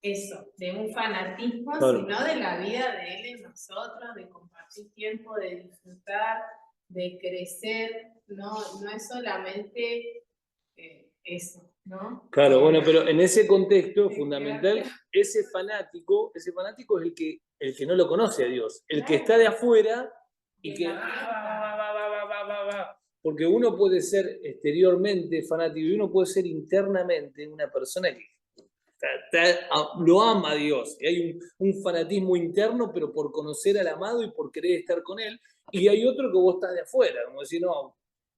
eso, de un fanatismo, claro, sino de la vida de él en nosotros, de compartir tiempo, de disfrutar, de crecer, no es solamente eso, ¿no? claro, bueno, pero en ese contexto de fundamental, quedarte- ese fanático es el que no lo conoce a Dios, el que Claro. está de afuera y De que la fiesta. va. Porque uno puede ser exteriormente fanático y uno puede ser internamente una persona que lo ama a Dios. Y hay un fanatismo interno, pero por conocer al amado y por querer estar con él. Y hay otro que vos estás de afuera, como decir, no,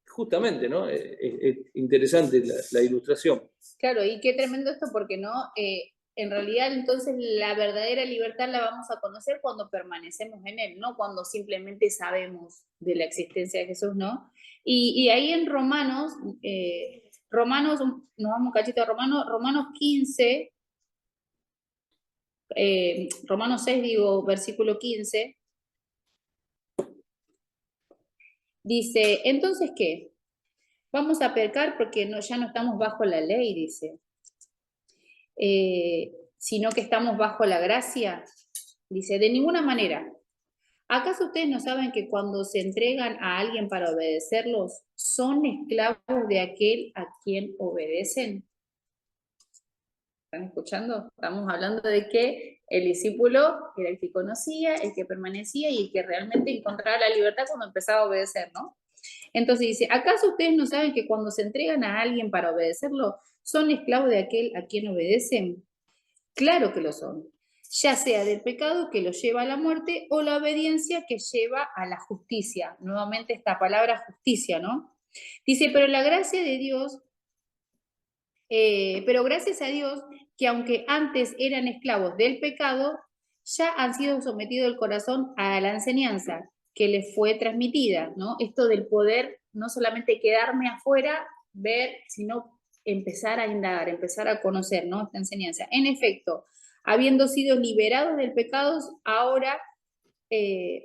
justamente, ¿no? Es interesante la ilustración. Claro, y qué tremendo esto porque no, en realidad entonces la verdadera libertad la vamos a conocer cuando permanecemos en Él, no cuando simplemente sabemos de la existencia de Jesús, ¿no? Y ahí en Romanos, nos vamos un cachito a Romanos 15, Romanos 6, digo, versículo 15, dice, entonces, ¿qué? Vamos a pecar porque ya no estamos bajo la ley, dice. Sino que estamos bajo la gracia. Dice, de ninguna manera. ¿Acaso ustedes no saben que cuando se entregan a alguien para obedecerlos, son esclavos de aquel a quien obedecen? ¿Están escuchando? Estamos hablando de que el discípulo era el que conocía, el que permanecía y el que realmente encontraba la libertad cuando empezaba a obedecer, ¿no? Entonces dice, ¿acaso ustedes no saben que cuando se entregan a alguien para obedecerlo, son esclavos de aquel a quien obedecen? Claro que lo son, ya sea del pecado que lo lleva a la muerte o la obediencia que lleva a la justicia. Nuevamente esta palabra justicia, ¿no? Dice, pero la gracia de Dios, pero gracias a Dios que aunque antes eran esclavos del pecado, ya han sido sometidos el corazón a la enseñanza que les fue transmitida, ¿no? Esto del poder no solamente quedarme afuera, ver, sino empezar a indagar, empezar a conocer, ¿no? Esta enseñanza. En efecto, habiendo sido liberados del pecado, ahora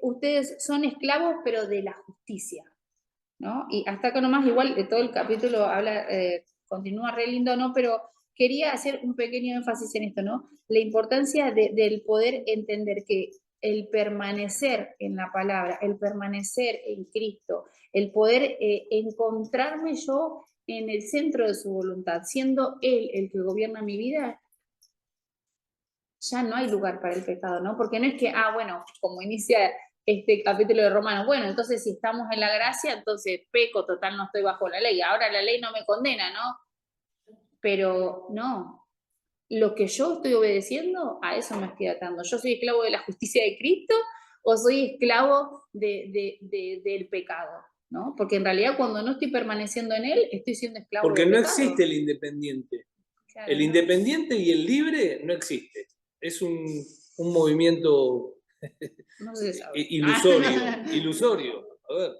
ustedes son esclavos, pero de la justicia, ¿no? Y hasta acá nomás, igual de todo el capítulo habla, continúa re lindo, ¿no? Pero quería hacer un pequeño énfasis en esto, ¿no? La importancia del poder entender que el permanecer en la palabra, el permanecer en Cristo, el poder encontrarme yo en el centro de su voluntad, siendo Él el que gobierna mi vida, ya no hay lugar para el pecado, ¿no? Porque no es que, bueno, como inicia este capítulo de Romanos, bueno, entonces si estamos en la gracia, entonces peco, total, no estoy bajo la ley, ahora la ley no me condena, ¿no? Pero no, lo que yo estoy obedeciendo, a eso me estoy atando. ¿Yo soy esclavo de la justicia de Cristo o soy esclavo del pecado? ¿No? Porque en realidad cuando no estoy permaneciendo en él, estoy siendo esclavo Porque del no pecado. existe el independiente. Claro, El ¿no? independiente y el libre no existe. Es un movimiento No se sabe. ilusorio. A ver,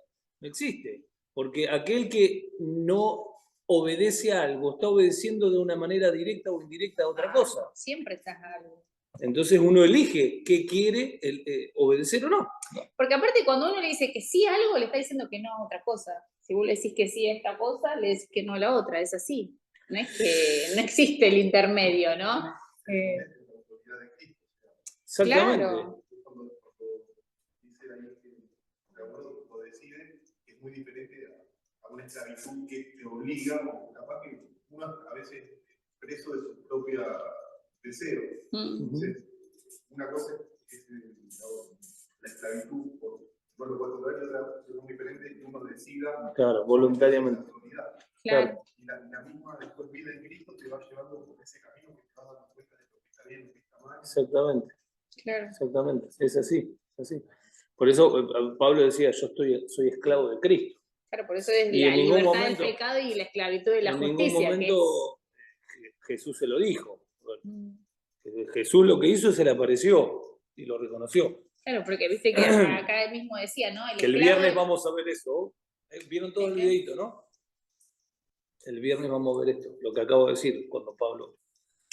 no existe. Porque aquel que no obedece a algo está obedeciendo de una manera directa o indirecta a otra cosa. Siempre estás a algo. Entonces uno elige qué quiere obedecer o no. Porque aparte cuando uno le dice que sí a algo, le está diciendo que no a otra cosa. Si vos le decís que sí a esta cosa, le decís que no a la otra, es así. No es que no existe el intermedio, ¿no? Exactamente. Claro. Cuando dice ahí que uno lo decide, es muy diferente a una esclavitud que te obliga, o capaz que uno a veces es preso de su propio deseo. Entonces, una cosa es la esclavitud por lo contrario, otra es muy diferente y uno decida. Claro, voluntariamente. Claro. Y la misma después vida en Cristo te va llevando por ese camino que te va dando cuenta de lo que está bien, lo que está mal. Exactamente. Claro. Exactamente. Es así. Por eso Pablo decía, soy esclavo de Cristo. Claro, por eso es y la libertad del pecado y la esclavitud de la justicia. En ningún momento Jesús se lo dijo. Jesús lo que hizo se le apareció y lo reconoció. Claro, porque viste que acá él mismo decía, ¿no? Que el viernes vamos a ver eso. ¿Vieron todo el videito, no? El viernes vamos a ver esto, lo que acabo de decir, cuando Pablo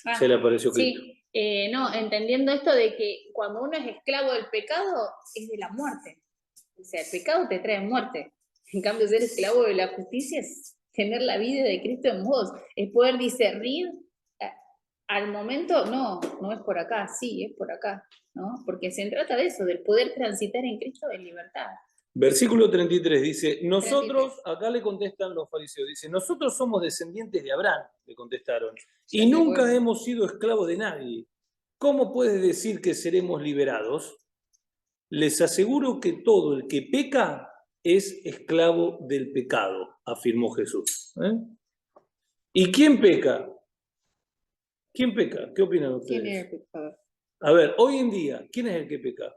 Ah, se le apareció Cristo. sí, no, entendiendo esto de que cuando uno es esclavo del pecado, es de la muerte. O sea, el pecado te trae muerte. En cambio, ser esclavo de la justicia es tener la vida de Cristo en vos, es poder discernir al momento, no es por acá, sí, es por acá, ¿no? Porque se trata de eso, del poder transitar en Cristo en libertad. Versículo 33 dice, nosotros, acá le contestan los fariseos, dice, nosotros somos descendientes de Abraham, le contestaron, y nunca hemos sido esclavos de nadie. ¿Cómo puedes decir que seremos liberados? Les aseguro que todo el que peca es esclavo del pecado, afirmó Jesús. ¿Y quién peca? ¿Quién peca? ¿Qué opinan ustedes? ¿Quién es el pecador? A ver, hoy en día, ¿quién es el que peca?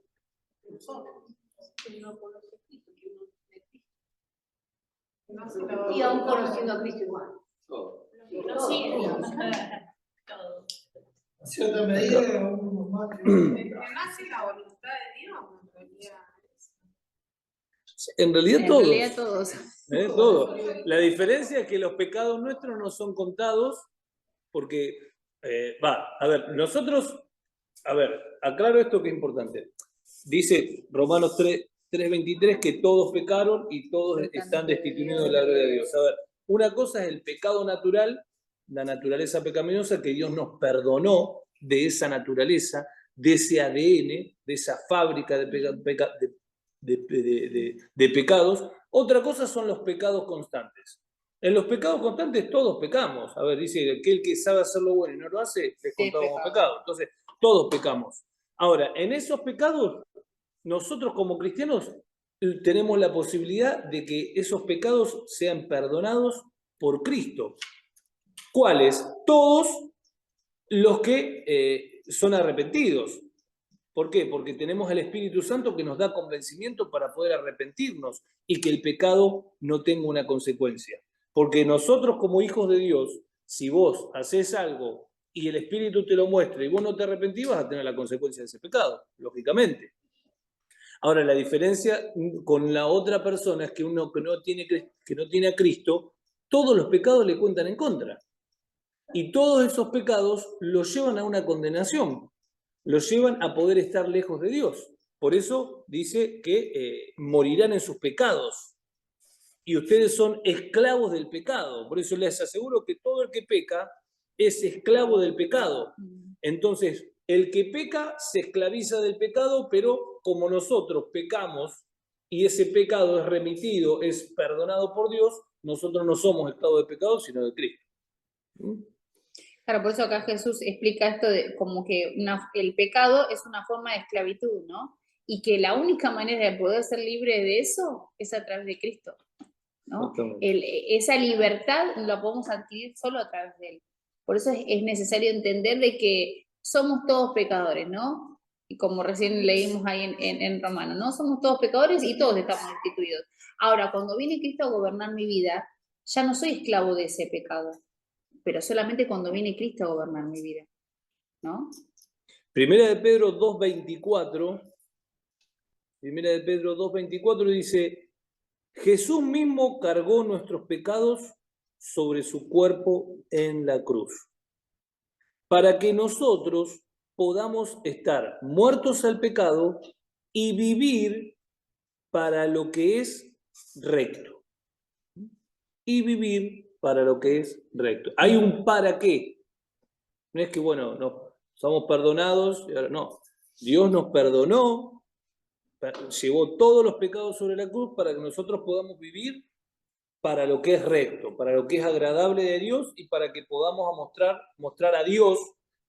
Y aún conociendo a Cristo igual. En cierta medida, uno más que Que nace la voluntad de Dios, en realidad. En realidad En todos. realidad todos. Todo. La diferencia es que los pecados nuestros no son contados porque, a ver, nosotros, aclaro esto que es importante. Dice Romanos 3:23 que todos pecaron y todos están destituidos de la gloria de Dios. A ver, una cosa es el pecado natural, la naturaleza pecaminosa, que Dios nos perdonó de esa naturaleza, de ese ADN, de esa fábrica de pecados. Otra cosa son los pecados constantes. En los pecados constantes todos pecamos. A ver, dice, aquel que sabe hacer lo bueno y no lo hace, les contamos como pecado. Entonces, todos pecamos. Ahora, en esos pecados, nosotros como cristianos tenemos la posibilidad de que esos pecados sean perdonados por Cristo. ¿Cuáles? Todos los que son arrepentidos. ¿Por qué? Porque tenemos el Espíritu Santo que nos da convencimiento para poder arrepentirnos y que el pecado no tenga una consecuencia. Porque nosotros como hijos de Dios, si vos haces algo y el Espíritu te lo muestra y vos no te arrepentís, vas a tener la consecuencia de ese pecado, lógicamente. Ahora, la diferencia con la otra persona es que uno que no tiene a Cristo, todos los pecados le cuentan en contra. Y todos esos pecados los llevan a una condenación, los llevan a poder estar lejos de Dios. Por eso dice que morirán en sus pecados. Y ustedes son esclavos del pecado. Por eso les aseguro que todo el que peca es esclavo del pecado. Entonces, el que peca se esclaviza del pecado, pero como nosotros pecamos y ese pecado es remitido, es perdonado por Dios, nosotros no somos esclavos del pecado, sino de Cristo. Claro, por eso acá Jesús explica esto de como que el pecado es una forma de esclavitud, ¿no? Y que la única manera de poder ser libre de eso es a través de Cristo, ¿no? Esa libertad la podemos adquirir solo a través de Él. Por eso es necesario entender de que somos todos pecadores, ¿no? Y como recién leímos ahí en Romanos, ¿no? Somos todos pecadores y todos estamos destituidos. Ahora, cuando viene Cristo a gobernar mi vida, ya no soy esclavo de ese pecado, pero solamente cuando viene Cristo a gobernar mi vida, ¿no? Primera de Pedro 2:24 dice, Jesús mismo cargó nuestros pecados sobre su cuerpo en la cruz, para que nosotros podamos estar muertos al pecado y vivir para lo que es recto. Y vivir para lo que es recto. Hay un para qué. No es que, bueno, no, somos perdonados, no. Dios nos perdonó, llevó todos los pecados sobre la cruz para que nosotros podamos vivir para lo que es recto, para lo que es agradable de Dios y para que podamos mostrar a Dios,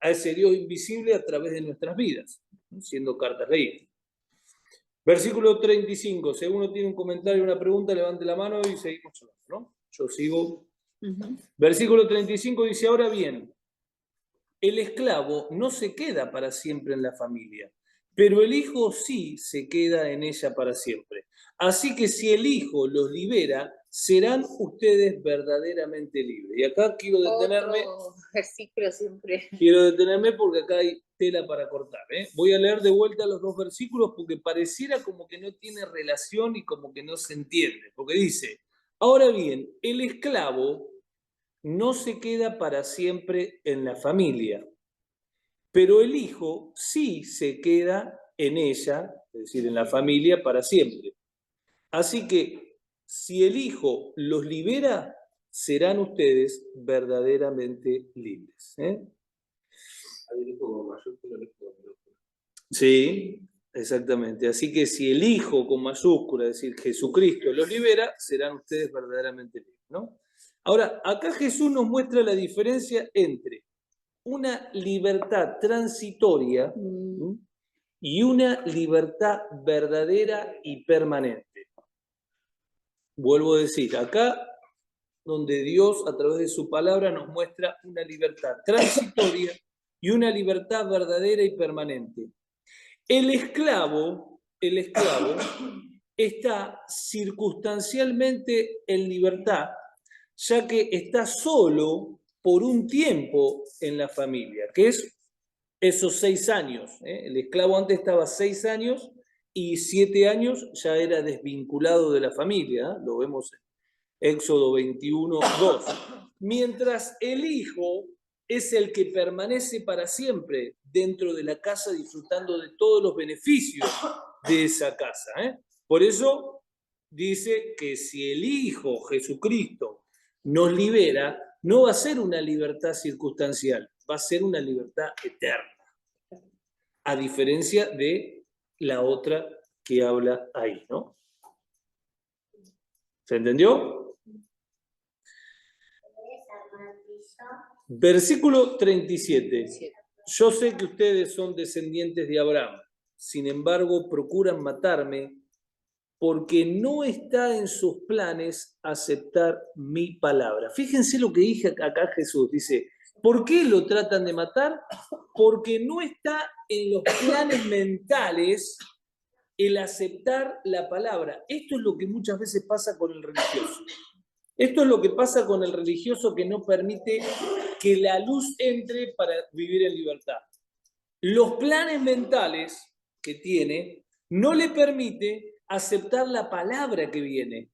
a ese Dios invisible a través de nuestras vidas, siendo cartas leídas. Versículo 35. Si alguno tiene un comentario o una pregunta, levante la mano y seguimos hablando, ¿no? Yo sigo. Versículo 35 dice, ahora bien, el esclavo no se queda para siempre en la familia, pero el hijo sí se queda en ella para siempre. Así que si el hijo los libera, serán ustedes verdaderamente libres. Y acá quiero detenerme. Otro versículo siempre. Quiero detenerme porque acá hay tela para cortar. Voy a leer de vuelta los dos versículos porque pareciera como que no tiene relación y como que no se entiende. Porque dice, ahora bien, el esclavo no se queda para siempre en la familia, pero el hijo sí se queda en ella, es decir, en la familia para siempre. Así que si el hijo los libera, serán ustedes verdaderamente libres. Sí, exactamente. Así que si el Hijo con mayúscula, es decir, Jesucristo, los libera, serán ustedes verdaderamente libres, ¿no? Ahora, acá Jesús nos muestra la diferencia entre una libertad transitoria y una libertad verdadera y permanente. Vuelvo a decir, acá donde Dios a través de su palabra nos muestra una libertad transitoria y una libertad verdadera y permanente. El esclavo está circunstancialmente en libertad, ya que está solo por un tiempo en la familia, que es esos 6 años. El esclavo antes estaba 6 años y 7 años ya era desvinculado de la familia, lo vemos en Éxodo 21, 2. Mientras el hijo es el que permanece para siempre dentro de la casa disfrutando de todos los beneficios de esa casa. Por eso dice que si el Hijo Jesucristo nos libera, no va a ser una libertad circunstancial, va a ser una libertad eterna, a diferencia de la otra que habla ahí, ¿no? ¿Se entendió? Versículo 37. Yo sé que ustedes son descendientes de Abraham, sin embargo procuran matarme porque no está en sus planes aceptar mi palabra. Fíjense lo que dije acá Jesús, dice, ¿por qué lo tratan de matar? Porque no está en los planes mentales el aceptar la palabra. Esto es lo que muchas veces pasa con el religioso. Esto es lo que pasa con el religioso que no permite que la luz entre para vivir en libertad. Los planes mentales que tiene no le permite aceptar la palabra que viene.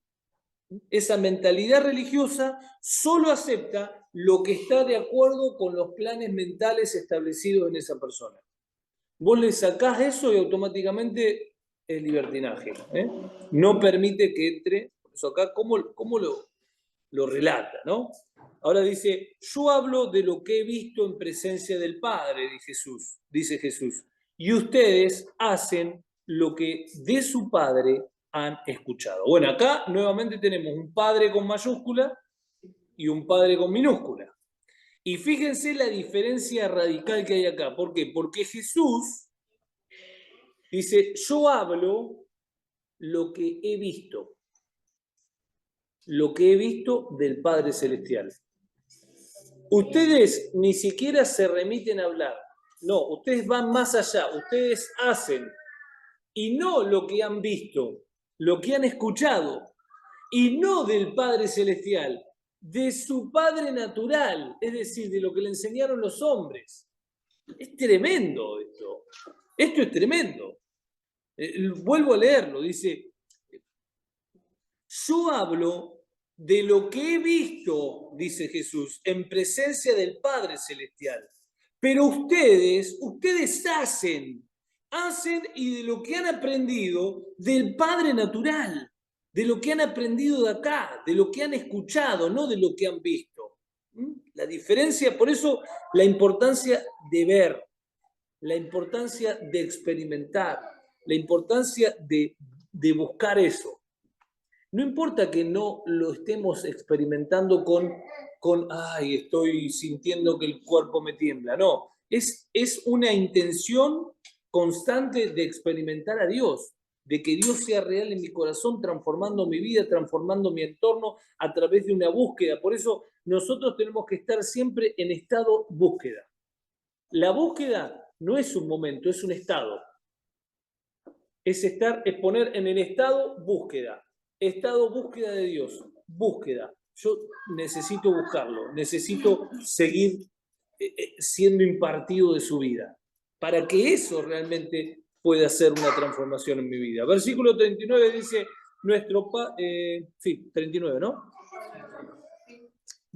Esa mentalidad religiosa solo acepta lo que está de acuerdo con los planes mentales establecidos en esa persona. Vos le sacás eso y automáticamente es libertinaje. No permite que entre. Por eso acá, ¿cómo lo relata, ¿no? Ahora dice, yo hablo de lo que he visto en presencia del Padre, dice Jesús, y ustedes hacen lo que de su Padre han escuchado. Bueno, acá nuevamente tenemos un Padre con mayúscula y un Padre con minúscula. Y fíjense la diferencia radical que hay acá. ¿Por qué? Porque Jesús dice, yo hablo lo que he visto. Lo que he visto del Padre Celestial. Ustedes ni siquiera se remiten a hablar. No, ustedes van más allá. Ustedes hacen. Y no lo que han visto, lo que han escuchado. Y no del Padre Celestial, de su Padre natural. Es decir, de lo que le enseñaron los hombres. Es tremendo esto. Esto es tremendo. Vuelvo a leerlo. Dice, yo hablo de lo que he visto, dice Jesús, en presencia del Padre Celestial. Pero ustedes hacen y de lo que han aprendido del Padre natural, de lo que han aprendido de acá, de lo que han escuchado, no de lo que han visto. La diferencia, por eso la importancia de ver, la importancia de experimentar, la importancia de buscar eso. No importa que no lo estemos experimentando con ay, estoy sintiendo que el cuerpo me tiembla. No, es una intención constante de experimentar a Dios, de que Dios sea real en mi corazón, transformando mi vida, transformando mi entorno a través de una búsqueda. Por eso nosotros tenemos que estar siempre en estado búsqueda. La búsqueda no es un momento, es un estado. Es poner en el estado búsqueda. Estado búsqueda de Dios, búsqueda. Yo necesito buscarlo, necesito seguir siendo impartido de su vida, para que eso realmente pueda ser una transformación en mi vida. Versículo 39 dice, 39, ¿no?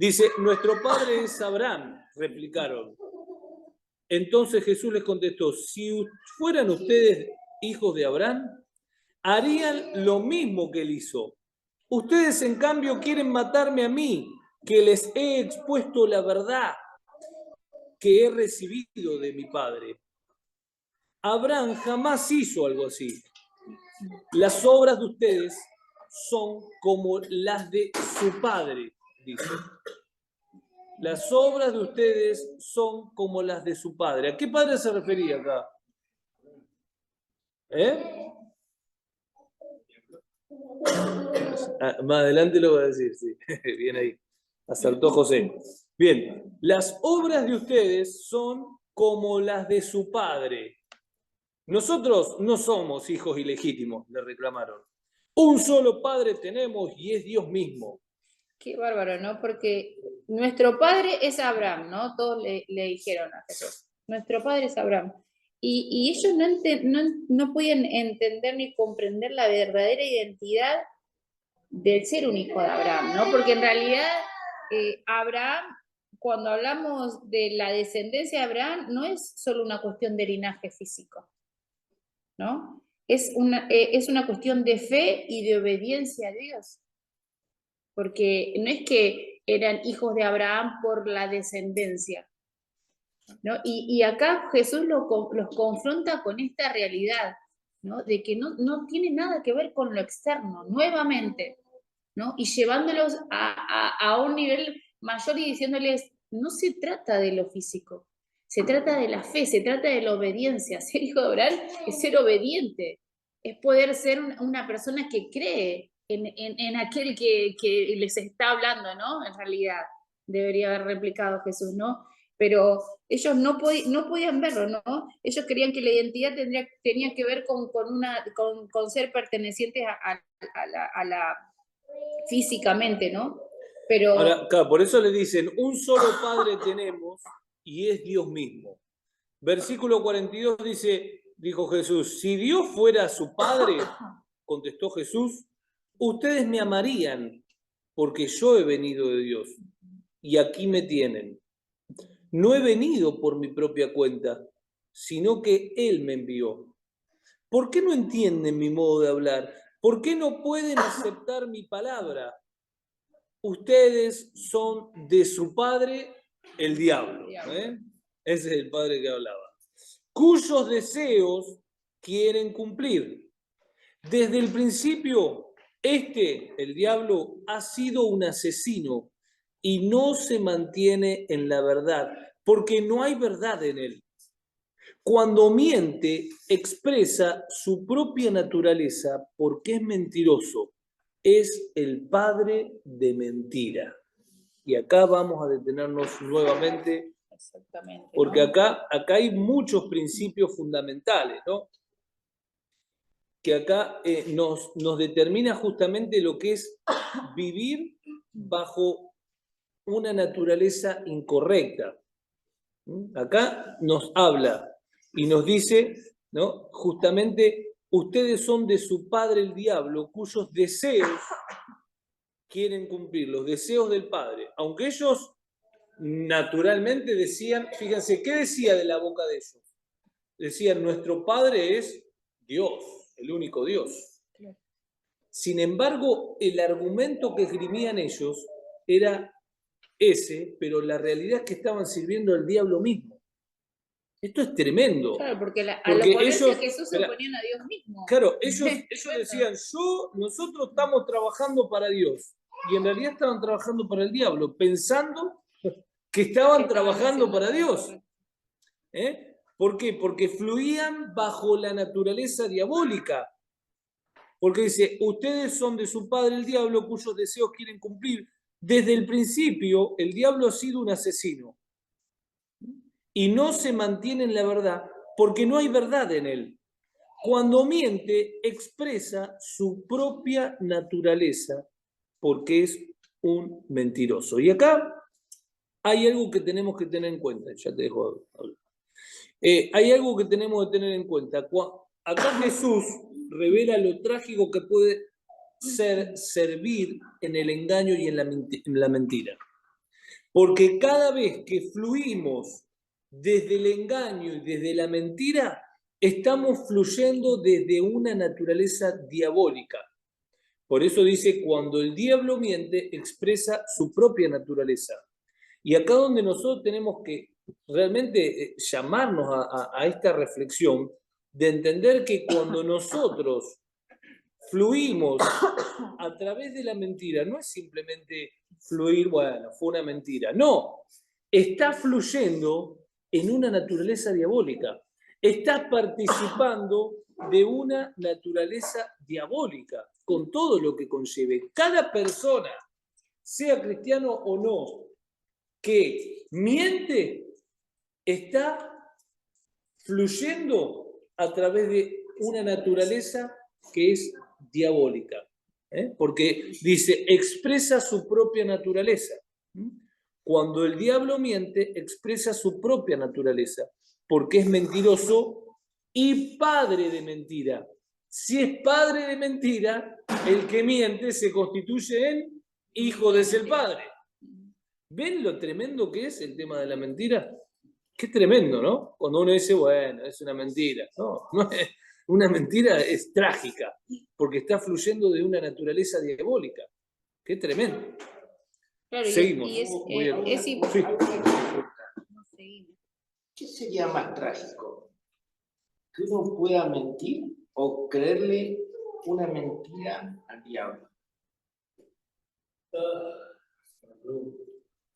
Dice, nuestro padre es Abraham, replicaron. Entonces Jesús les contestó, si fueran ustedes hijos de Abraham, harían lo mismo que él hizo. Ustedes, en cambio, quieren matarme a mí, que les he expuesto la verdad que he recibido de mi padre. Abraham jamás hizo algo así. Las obras de ustedes son como las de su padre, dice. Las obras de ustedes son como las de su padre. ¿A qué padre se refería acá? Más adelante lo voy a decir, sí. Bien ahí. Acertó José. Bien, las obras de ustedes son como las de su padre. Nosotros no somos hijos ilegítimos, le reclamaron. Un solo padre tenemos y es Dios mismo. Qué bárbaro, ¿no? Porque nuestro padre es Abraham, ¿no? Todos le dijeron a Jesús. Nuestro padre es Abraham. Y ellos no podían entender ni comprender la verdadera identidad del ser un hijo de Abraham, ¿no? Porque en realidad Abraham, cuando hablamos de la descendencia de Abraham, no es solo una cuestión de linaje físico, ¿no? Es una cuestión de fe y de obediencia a Dios. Porque no es que eran hijos de Abraham por la descendencia, ¿no? Y acá Jesús los confronta con esta realidad, ¿no? De que no tiene nada que ver con lo externo, nuevamente, ¿no? Y llevándolos a un nivel mayor y diciéndoles, no se trata de lo físico, se trata de la fe, se trata de la obediencia. Ser hijo de Abraham es ser obediente, es poder ser una persona que cree en aquel que les está hablando, ¿no? En realidad, debería haber replicado Jesús, ¿no? Pero ellos no podían verlo, ¿no? Ellos creían que la identidad tenía que ver con ser pertenecientes a la físicamente, ¿no? Pero ahora, claro, por eso le dicen, un solo padre tenemos y es Dios mismo. Versículo 42 dijo Jesús, si Dios fuera su padre, contestó Jesús, ustedes me amarían porque yo he venido de Dios y aquí me tienen. No he venido por mi propia cuenta, sino que Él me envió. ¿Por qué no entienden mi modo de hablar? ¿Por qué no pueden aceptar mi palabra? Ustedes son de su padre, el diablo. Ese es el padre que hablaba. Cuyos deseos quieren cumplir. Desde el principio, el diablo, ha sido un asesino y no se mantiene en la verdad, porque no hay verdad en él. Cuando miente, expresa su propia naturaleza porque es mentiroso. Es el padre de mentira. Y acá vamos a detenernos nuevamente, exactamente, porque ¿no? acá hay muchos principios fundamentales, ¿no? Que acá nos determina justamente lo que es vivir bajo una naturaleza incorrecta. Acá nos habla y nos dice, ¿no? Justamente, ustedes son de su padre el diablo, cuyos deseos quieren cumplir, los deseos del padre. Aunque ellos naturalmente decían, fíjense, ¿qué decía de la boca de ellos? Decían, nuestro padre es Dios, el único Dios. Sin embargo, el argumento que esgrimían ellos era ese, pero la realidad es que estaban sirviendo al diablo mismo. Esto es tremendo. Claro, porque a los ellos, Jesús se oponían a Dios mismo. Claro, ellos decían, nosotros estamos trabajando para Dios. Y en realidad estaban trabajando para el diablo, pensando que estaban trabajando para Dios. ¿Por qué? Porque fluían bajo la naturaleza diabólica. Porque dice, ustedes son de su padre el diablo, cuyos deseos quieren cumplir. Desde el principio, el diablo ha sido un asesino. Y no se mantiene en la verdad, porque no hay verdad en él. Cuando miente, expresa su propia naturaleza, porque es un mentiroso. Y acá hay algo que tenemos que tener en cuenta. Ya te dejo hablar. Hay algo que tenemos que tener en cuenta. Acá Jesús revela lo trágico que puede servir en el engaño y en la mentira. Porque cada vez que fluimos desde el engaño y desde la mentira, estamos fluyendo desde una naturaleza diabólica. Por eso dice, cuando el diablo miente, expresa su propia naturaleza. Y acá donde nosotros tenemos que realmente llamarnos a esta reflexión de entender que cuando nosotros fluimos a través de la mentira, no es simplemente fluir, bueno, fue una mentira. No, está fluyendo en una naturaleza diabólica. Estás participando de una naturaleza diabólica, con todo lo que conlleve. Cada persona, sea cristiano o no, que miente, está fluyendo a través de una naturaleza que es diabólica. Porque dice, expresa su propia naturaleza. Cuando el diablo miente, expresa su propia naturaleza, porque es mentiroso y padre de mentira. Si es padre de mentira, el que miente se constituye en hijo de ese padre. ¿Ven lo tremendo que es el tema de la mentira? Qué tremendo, ¿no? Cuando uno dice, bueno, es una mentira. No, no es, una mentira es trágica, porque está fluyendo de una naturaleza diabólica. Qué tremendo. Claro, seguimos. ¿Qué sería más trágico? ¿Que uno pueda mentir o creerle una mentira al diablo?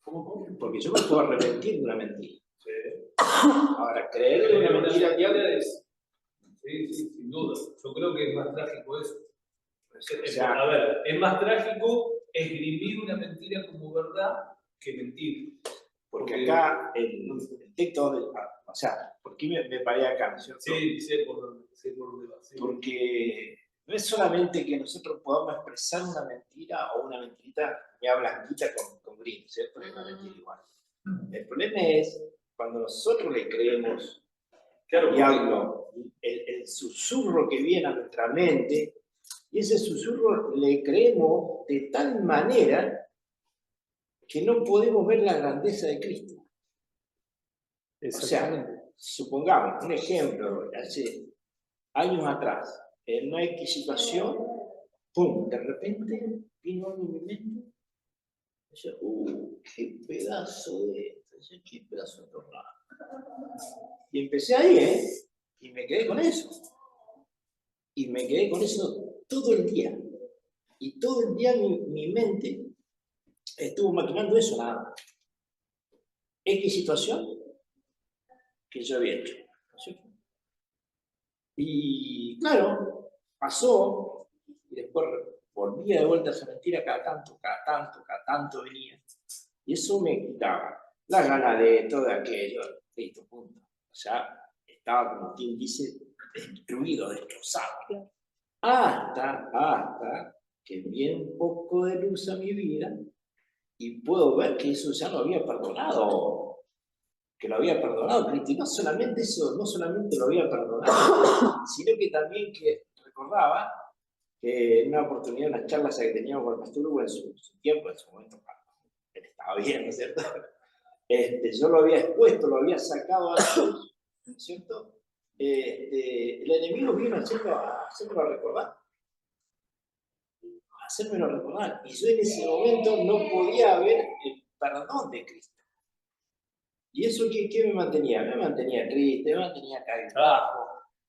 ¿Cómo? Porque yo me puedo arrepentir de una mentira. Ahora, creerle una mentira al diablo es... Sí, sin duda. Yo creo que es más trágico eso. O sea, a ver, es más trágico esgrimir una mentira como verdad que mentir. Porque acá el texto, o sea, ¿por qué me paré acá, no es cierto? Sí, sé por dónde va. Sí. Porque no es solamente que nosotros podamos expresar una mentira o una mentirita ya blanquita con gris, ¿cierto? Es una mentira igual. El problema es cuando nosotros le creemos al diablo el susurro que viene a nuestra mente, y ese susurro le creemos de tal manera que no podemos ver la grandeza de Cristo. O sea, supongamos, un ejemplo, hace años atrás, en una X situación, ¡pum!, de repente vino algo en mi mente, y yo, qué pedazo de esto, qué pedazo de tornado. Y empecé ahí, y me quedé con eso. Y me quedé con eso todo el día. Y todo el día mi mente estuvo maquinando eso, nada más. X situación que yo había hecho, ¿no es cierto? Y claro, pasó, y después volvía de vuelta a esa mentira cada tanto venía. Y eso me quitaba la gana de todo aquello, listo, punto. O sea, estaba, como quien dice, destruido, destrozado. Hasta que viene un poco de luz a mi vida y puedo ver que eso ya lo había perdonado. Que lo había perdonado Cristo. Y no solamente eso, no solamente lo había perdonado, sino que también que recordaba que en una oportunidad, unas charlas que teníamos con el pastor Hugo en su tiempo, en su momento, él estaba bien, ¿no es cierto? Yo lo había expuesto, lo había sacado a la luz, ¿no es cierto? El enemigo vino a hacerlo recordar. Hacérmelo recordar. Y yo en ese momento no podía ver el perdón de Cristo. ¿Y eso qué me mantenía? Me mantenía triste, me mantenía cabizbajo,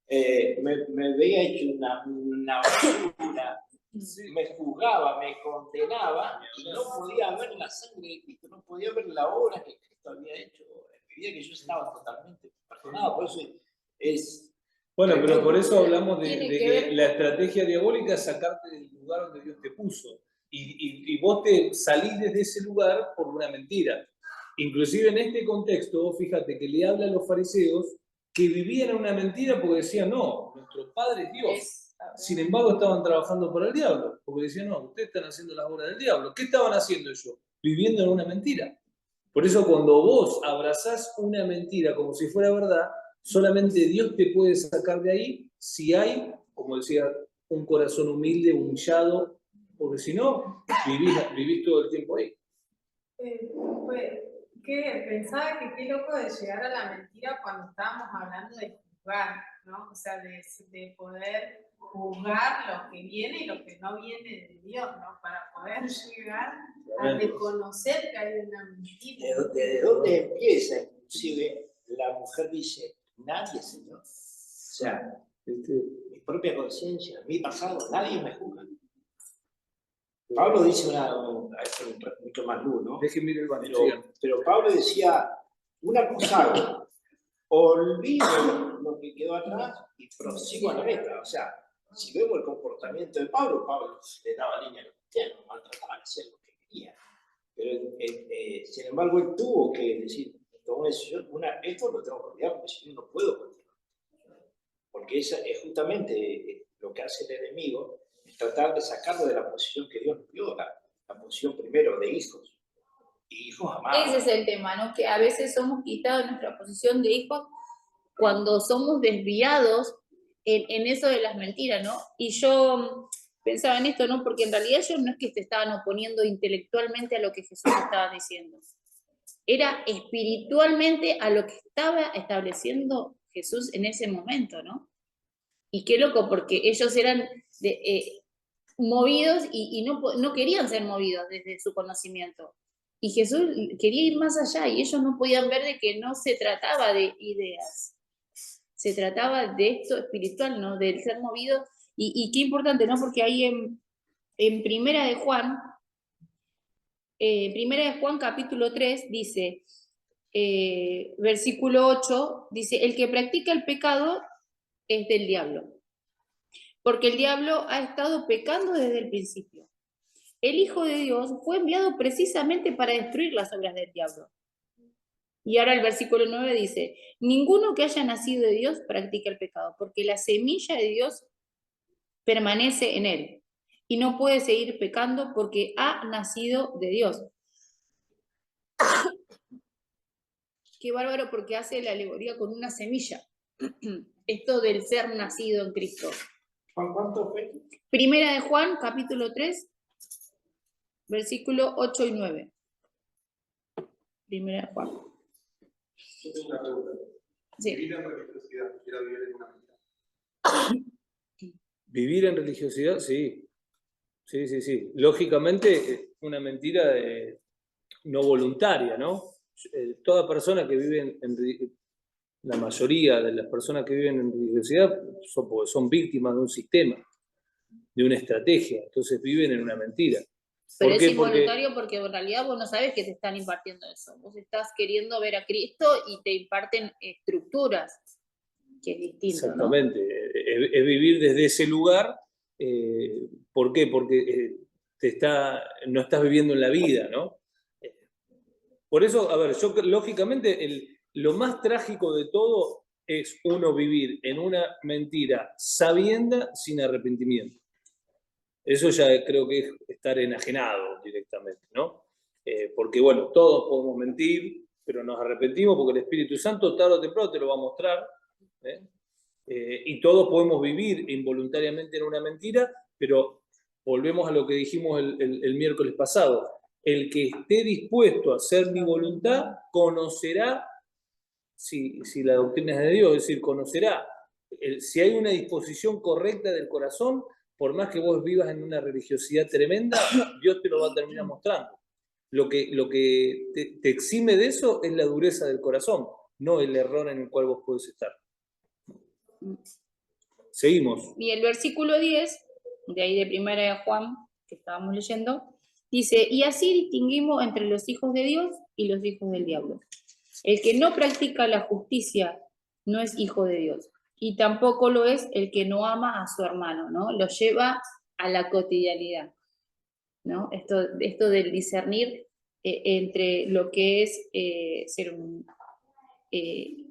me veía hecho una basura, me juzgaba, me condenaba y no podía ver la sangre de Cristo, no podía ver la obra que Cristo había hecho en mi vida, que yo estaba totalmente perdonado. Por eso es... Bueno, pero por eso hablamos de que la estrategia diabólica es sacarte del lugar donde Dios te puso. Y vos te salís desde ese lugar por una mentira. Inclusive en este contexto, fíjate que le habla a los fariseos que vivían una mentira porque decían, no, nuestro Padre es Dios. Sin embargo, estaban trabajando para el diablo, porque decían, no, ustedes están haciendo las obras del diablo. ¿Qué estaban haciendo ellos? Viviendo en una mentira. Por eso cuando vos abrazás una mentira como si fuera verdad, solamente Dios te puede sacar de ahí si hay, como decía, un corazón humilde, humillado, porque si no, vivís todo el tiempo ahí. que pensaba que qué loco de llegar a la mentira cuando estábamos hablando de juzgar, ¿no? O sea, de poder juzgar lo que viene y lo que no viene de Dios, ¿no? Para poder llegar a reconocer que hay una mentira. ¿De dónde empieza? Inclusive, la mujer dice, nadie, Señor. O sea, mi propia conciencia, mi pasado, nadie me juzga. Pablo dice mucho más luz, ¿no? Déjenme ir pero Pablo decía, una cosa hago, olvido lo que quedó atrás y prosigo a la meta. O sea, si vemos el comportamiento de Pablo le daba línea a los cristianos, maltrataba de hacer lo que quería. Pero, sin embargo, él tuvo que decir, tomó una decisión, esto lo tengo que olvidar porque si no, no puedo continuar. Porque esa es justamente lo que hace el enemigo, es tratar de sacarlo de la posición que Dios nos dio, la posición primero de hijos. Y hijos amados. Ese es el tema, ¿no? Que a veces somos quitados de nuestra posición de hijos cuando somos desviados en eso de las mentiras, ¿no? Y yo pensaba en esto, ¿no? Porque en realidad ellos no es que se estaban oponiendo intelectualmente a lo que Jesús estaba diciendo. Era espiritualmente a lo que estaba estableciendo Jesús en ese momento, ¿no? Y qué loco, porque ellos eran movidos y no querían ser movidos desde su conocimiento. Y Jesús quería ir más allá y ellos no podían ver de que no se trataba de ideas, se trataba de esto espiritual, ¿no? Del ser movido. Y qué importante, ¿no? Porque ahí en Primera de Juan capítulo 3 dice, versículo 8, dice, el que practica el pecado es del diablo, porque el diablo ha estado pecando desde el principio. El Hijo de Dios fue enviado precisamente para destruir las obras del diablo. Y ahora el versículo 9 dice, ninguno que haya nacido de Dios practica el pecado, porque la semilla de Dios permanece en él y no puede seguir pecando porque ha nacido de Dios. Qué bárbaro, porque hace la alegoría con una semilla. Esto del ser nacido en Cristo. ¿Juan cuánto fue? Primera de Juan, capítulo 3, versículo 8 y 9. Primera de Juan. Yo tengo una pregunta. Sí. Vivir en religiosidad, era vivir en una mentira. Vivir en religiosidad, sí. Sí. Lógicamente, una mentira no voluntaria, ¿no? Toda persona que vive la mayoría de las personas que viven en religiosidad son víctimas de un sistema, de una estrategia, entonces viven en una mentira. Pero es involuntario porque en realidad vos no sabes que te están impartiendo eso. Vos estás queriendo ver a Cristo y te imparten estructuras, que es distinto, exactamente, ¿no? Es vivir desde ese lugar. ¿Por qué? Porque no estás viviendo en la vida, ¿no? Por eso, a ver, lógicamente lo más trágico de todo es uno vivir en una mentira sabienda sin arrepentimiento. Eso ya creo que es estar enajenado directamente, ¿no? Porque, bueno, todos podemos mentir, pero nos arrepentimos porque el Espíritu Santo tarde o temprano te lo va a mostrar, y todos podemos vivir involuntariamente en una mentira, pero volvemos a lo que dijimos el miércoles pasado. El que esté dispuesto a hacer mi voluntad conocerá si la doctrina es de Dios, es decir, conocerá. Si hay una disposición correcta del corazón, por más que vos vivas en una religiosidad tremenda, Dios te lo va a terminar mostrando. Lo que te exime de eso es la dureza del corazón, no el error en el cual vos podés estar. Seguimos. Y el versículo 10, de ahí de Primera de Juan, que estábamos leyendo, dice, y así distinguimos entre los hijos de Dios y los hijos del diablo. El que no practica la justicia no es hijo de Dios, y tampoco lo es el que no ama a su hermano, ¿no? Lo lleva a la cotidianidad, ¿no? Esto del discernir entre lo que es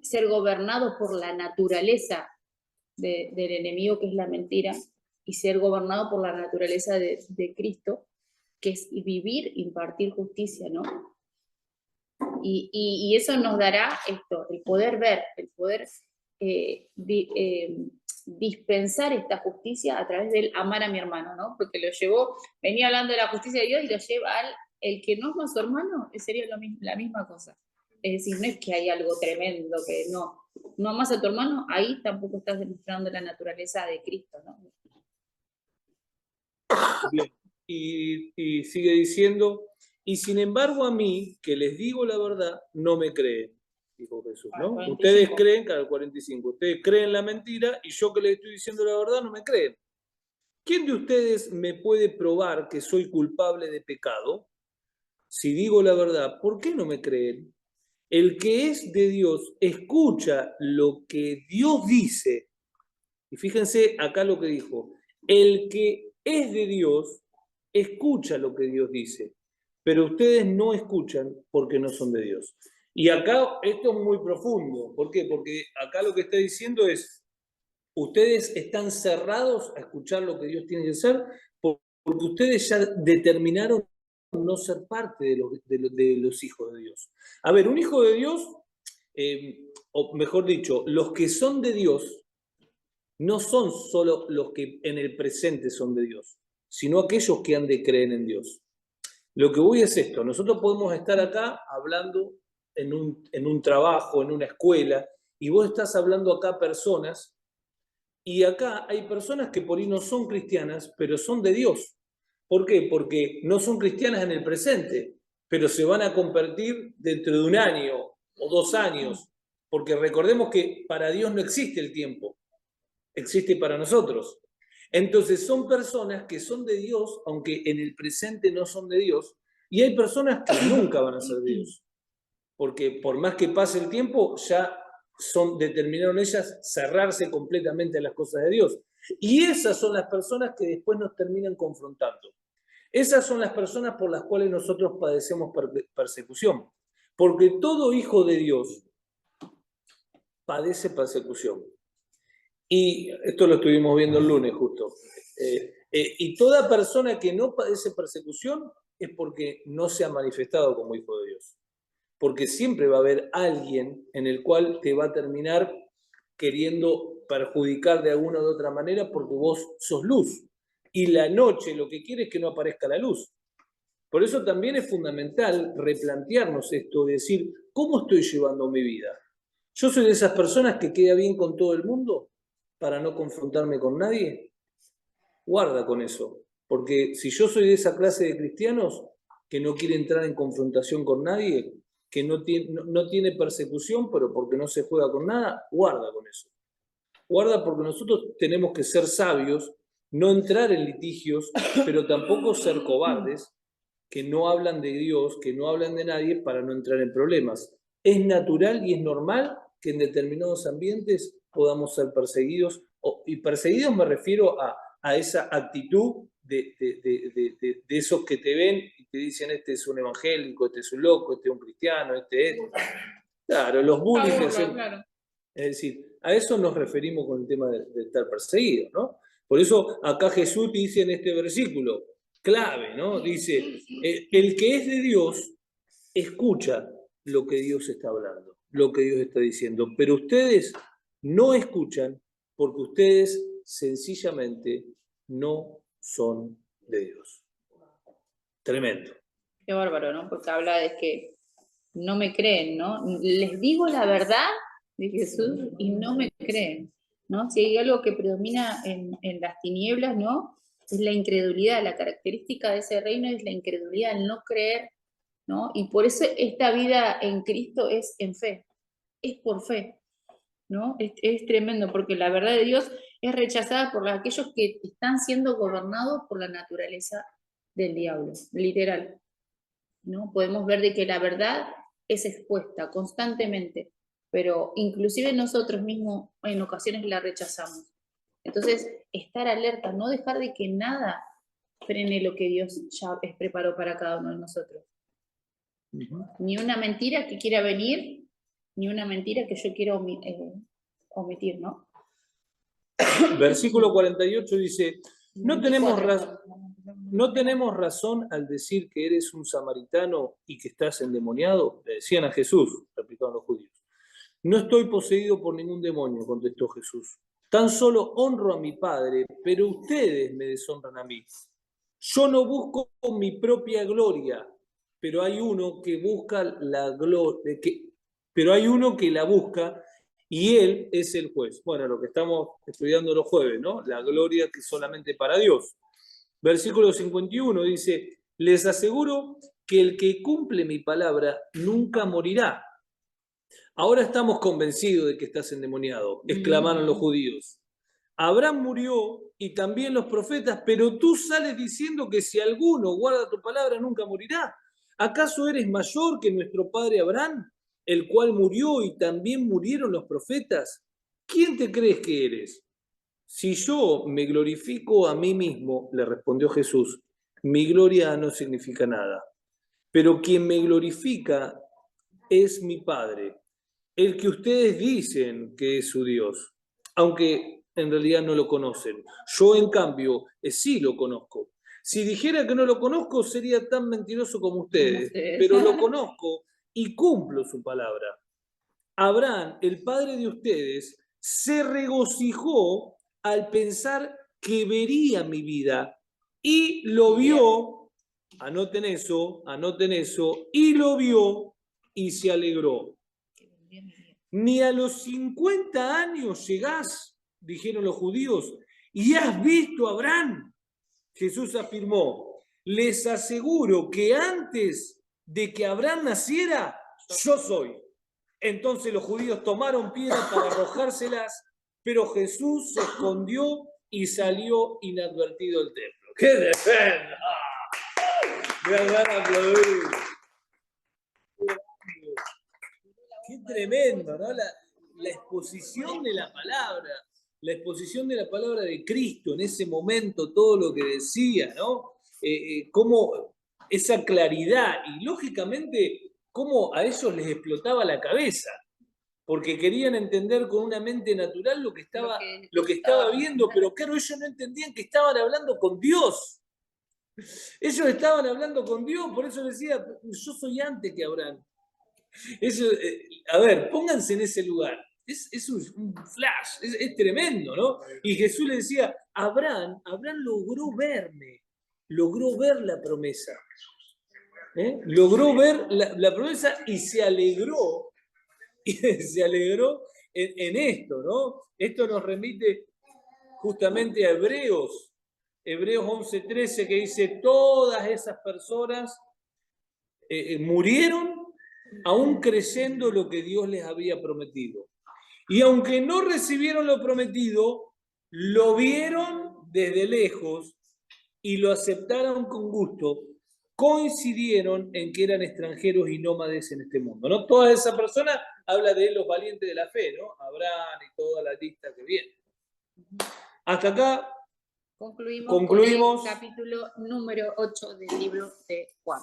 ser gobernado por la naturaleza del enemigo, que es la mentira, y ser gobernado por la naturaleza de Cristo, que es vivir, impartir justicia, ¿no? Y eso nos dará esto, el poder ver, el poder dispensar esta justicia a través del amar a mi hermano, ¿no? Porque venía hablando de la justicia de Dios y lo lleva al el que no ama a su hermano sería la misma cosa. Es decir, no es que hay algo tremendo, que no amas a tu hermano, ahí tampoco estás demostrando la naturaleza de Cristo, ¿no? Bien. Y sigue diciendo, y sin embargo a mí, que les digo la verdad, no me creen, dijo Jesús, ¿no? 45. Ustedes creen, claro, 45, ustedes creen la mentira y yo que les estoy diciendo la verdad no me creen. ¿Quién de ustedes me puede probar que soy culpable de pecado? Si digo la verdad, ¿por qué no me creen? El que es de Dios escucha lo que Dios dice. Y fíjense acá lo que dijo. El que es de Dios escucha lo que Dios dice, pero ustedes no escuchan porque no son de Dios. Y acá esto es muy profundo. ¿Por qué? Porque acá lo que está diciendo es, ustedes están cerrados a escuchar lo que Dios tiene que hacer porque ustedes ya determinaron no ser parte de los hijos de Dios. A ver, un hijo de Dios, o mejor dicho, los que son de Dios no son solo los que en el presente son de Dios, sino aquellos que han de creer en Dios. Lo que voy es esto, nosotros podemos estar acá hablando en un trabajo, en una escuela, y vos estás hablando acá a personas, y acá hay personas que por ahí no son cristianas, pero son de Dios. ¿Por qué? Porque no son cristianas en el presente, pero se van a convertir dentro de un año o 2 años, porque recordemos que para Dios no existe el tiempo, existe para nosotros. Entonces son personas que son de Dios, aunque en el presente no son de Dios, y hay personas que nunca van a ser de Dios, porque por más que pase el tiempo, ya determinaron ellas cerrarse completamente a las cosas de Dios. Y esas son las personas que después nos terminan confrontando. Esas son las personas por las cuales nosotros padecemos persecución. Porque todo hijo de Dios padece persecución. Y esto lo estuvimos viendo el lunes justo. Y toda persona que no padece persecución es porque no se ha manifestado como hijo de Dios. Porque siempre va a haber alguien en el cual te va a terminar queriendo perjudicar de alguna u otra manera porque vos sos luz. Y la noche lo que quiere es que no aparezca la luz. Por eso también es fundamental replantearnos esto, de decir, ¿cómo estoy llevando mi vida? ¿Yo soy de esas personas que queda bien con todo el mundo para no confrontarme con nadie? Guarda con eso, porque si yo soy de esa clase de cristianos que no quiere entrar en confrontación con nadie, que no tiene persecución, pero porque no se juega con nada, guarda con eso. Guarda porque nosotros tenemos que ser sabios, no entrar en litigios, pero tampoco ser cobardes, que no hablan de Dios, que no hablan de nadie para no entrar en problemas. Es natural y es normal que en determinados ambientes podamos ser perseguidos, y perseguidos me refiero a esa actitud de esos que te ven y te dicen, este es un evangélico, este es un loco, este es un cristiano, este es... Claro, los bullies que hacen... Claro. Es decir, a eso nos referimos con el tema de estar perseguidos, ¿no? Por eso acá Jesús dice en este versículo, clave, ¿no? Dice, el que es de Dios escucha lo que Dios está hablando, lo que Dios está diciendo, pero ustedes no escuchan porque ustedes sencillamente no son de Dios. Tremendo. Qué bárbaro, ¿no? Porque habla de que no me creen, ¿no? Les digo la verdad de Jesús y no me creen, ¿no? Si hay algo que predomina en las tinieblas, ¿no? Es la incredulidad, la característica de ese reino es la incredulidad, el no creer, ¿no? Y por eso esta vida en Cristo es en fe, es por fe, ¿no? Es tremendo, porque la verdad de Dios es rechazada por aquellos que están siendo gobernados por la naturaleza del diablo, literal, ¿no? Podemos ver de que la verdad es expuesta constantemente, pero inclusive nosotros mismos en ocasiones la rechazamos. Entonces, estar alerta, no dejar de que nada frene lo que Dios ya preparó para cada uno de nosotros. Ni una mentira que quiera venir, ni una mentira que yo quiera omitir, ¿no? Versículo 48 dice, no tenemos razón al decir que eres un samaritano y que estás endemoniado. Le decían a Jesús, replicaban los judíos. No estoy poseído por ningún demonio, contestó Jesús. Tan solo honro a mi Padre, pero ustedes me deshonran a mí. Yo no busco mi propia gloria, pero hay uno que busca la gloria, pero hay uno que la busca y él es el juez. Bueno, lo que estamos estudiando los jueves, ¿no? La gloria que es solamente para Dios. Versículo 51 dice, les aseguro que el que cumple mi palabra nunca morirá. Ahora estamos convencidos de que estás endemoniado, exclamaron los judíos. Abraham murió y también los profetas, pero tú sales diciendo que si alguno guarda tu palabra nunca morirá. ¿Acaso eres mayor que nuestro padre Abraham, el cual murió y también murieron los profetas? ¿Quién te crees que eres? Si yo me glorifico a mí mismo, le respondió Jesús, mi gloria no significa nada. Pero quien me glorifica es mi Padre, el que ustedes dicen que es su Dios, aunque en realidad no lo conocen. Yo, en cambio, sí lo conozco. Si dijera que no lo conozco, sería tan mentiroso como ustedes, pero lo conozco y cumplo su palabra. Abraham, el padre de ustedes, se regocijó al pensar que vería mi vida y lo vio, anoten eso, y lo vio y se alegró. Ni a los 50 años llegás, dijeron los judíos, y has visto a Abraham. Jesús afirmó, les aseguro que antes de que Abraham naciera, yo soy. Entonces los judíos tomaron piedras para arrojárselas, pero Jesús se escondió y salió inadvertido del templo. ¡Qué defensa! Me van a aplaudir. Qué tremendo, ¿no? La exposición de la palabra, la exposición de la palabra de Cristo en ese momento, todo lo que decía, ¿no? Cómo esa claridad y lógicamente cómo a ellos les explotaba la cabeza, porque querían entender con una mente natural lo que estaba viendo, pero claro, ellos no entendían que estaban hablando con Dios. Ellos estaban hablando con Dios, por eso decía, yo soy antes que Abraham. Eso, a ver, pónganse en ese lugar. Es un flash, es tremendo, ¿no? Y Jesús le decía, Abraham logró verme, logró ver la promesa. Logró ver la promesa y se alegró en esto, ¿no? Esto nos remite justamente a Hebreos 11:13, que dice, todas esas personas murieron aún creyendo lo que Dios les había prometido. Y aunque no recibieron lo prometido, lo vieron desde lejos y lo aceptaron con gusto, coincidieron en que eran extranjeros y nómades en este mundo, ¿no? Toda esa persona habla de los valientes de la fe, ¿no? Abraham y toda la lista que viene. Hasta acá concluimos con el capítulo número 8 del libro de Juan.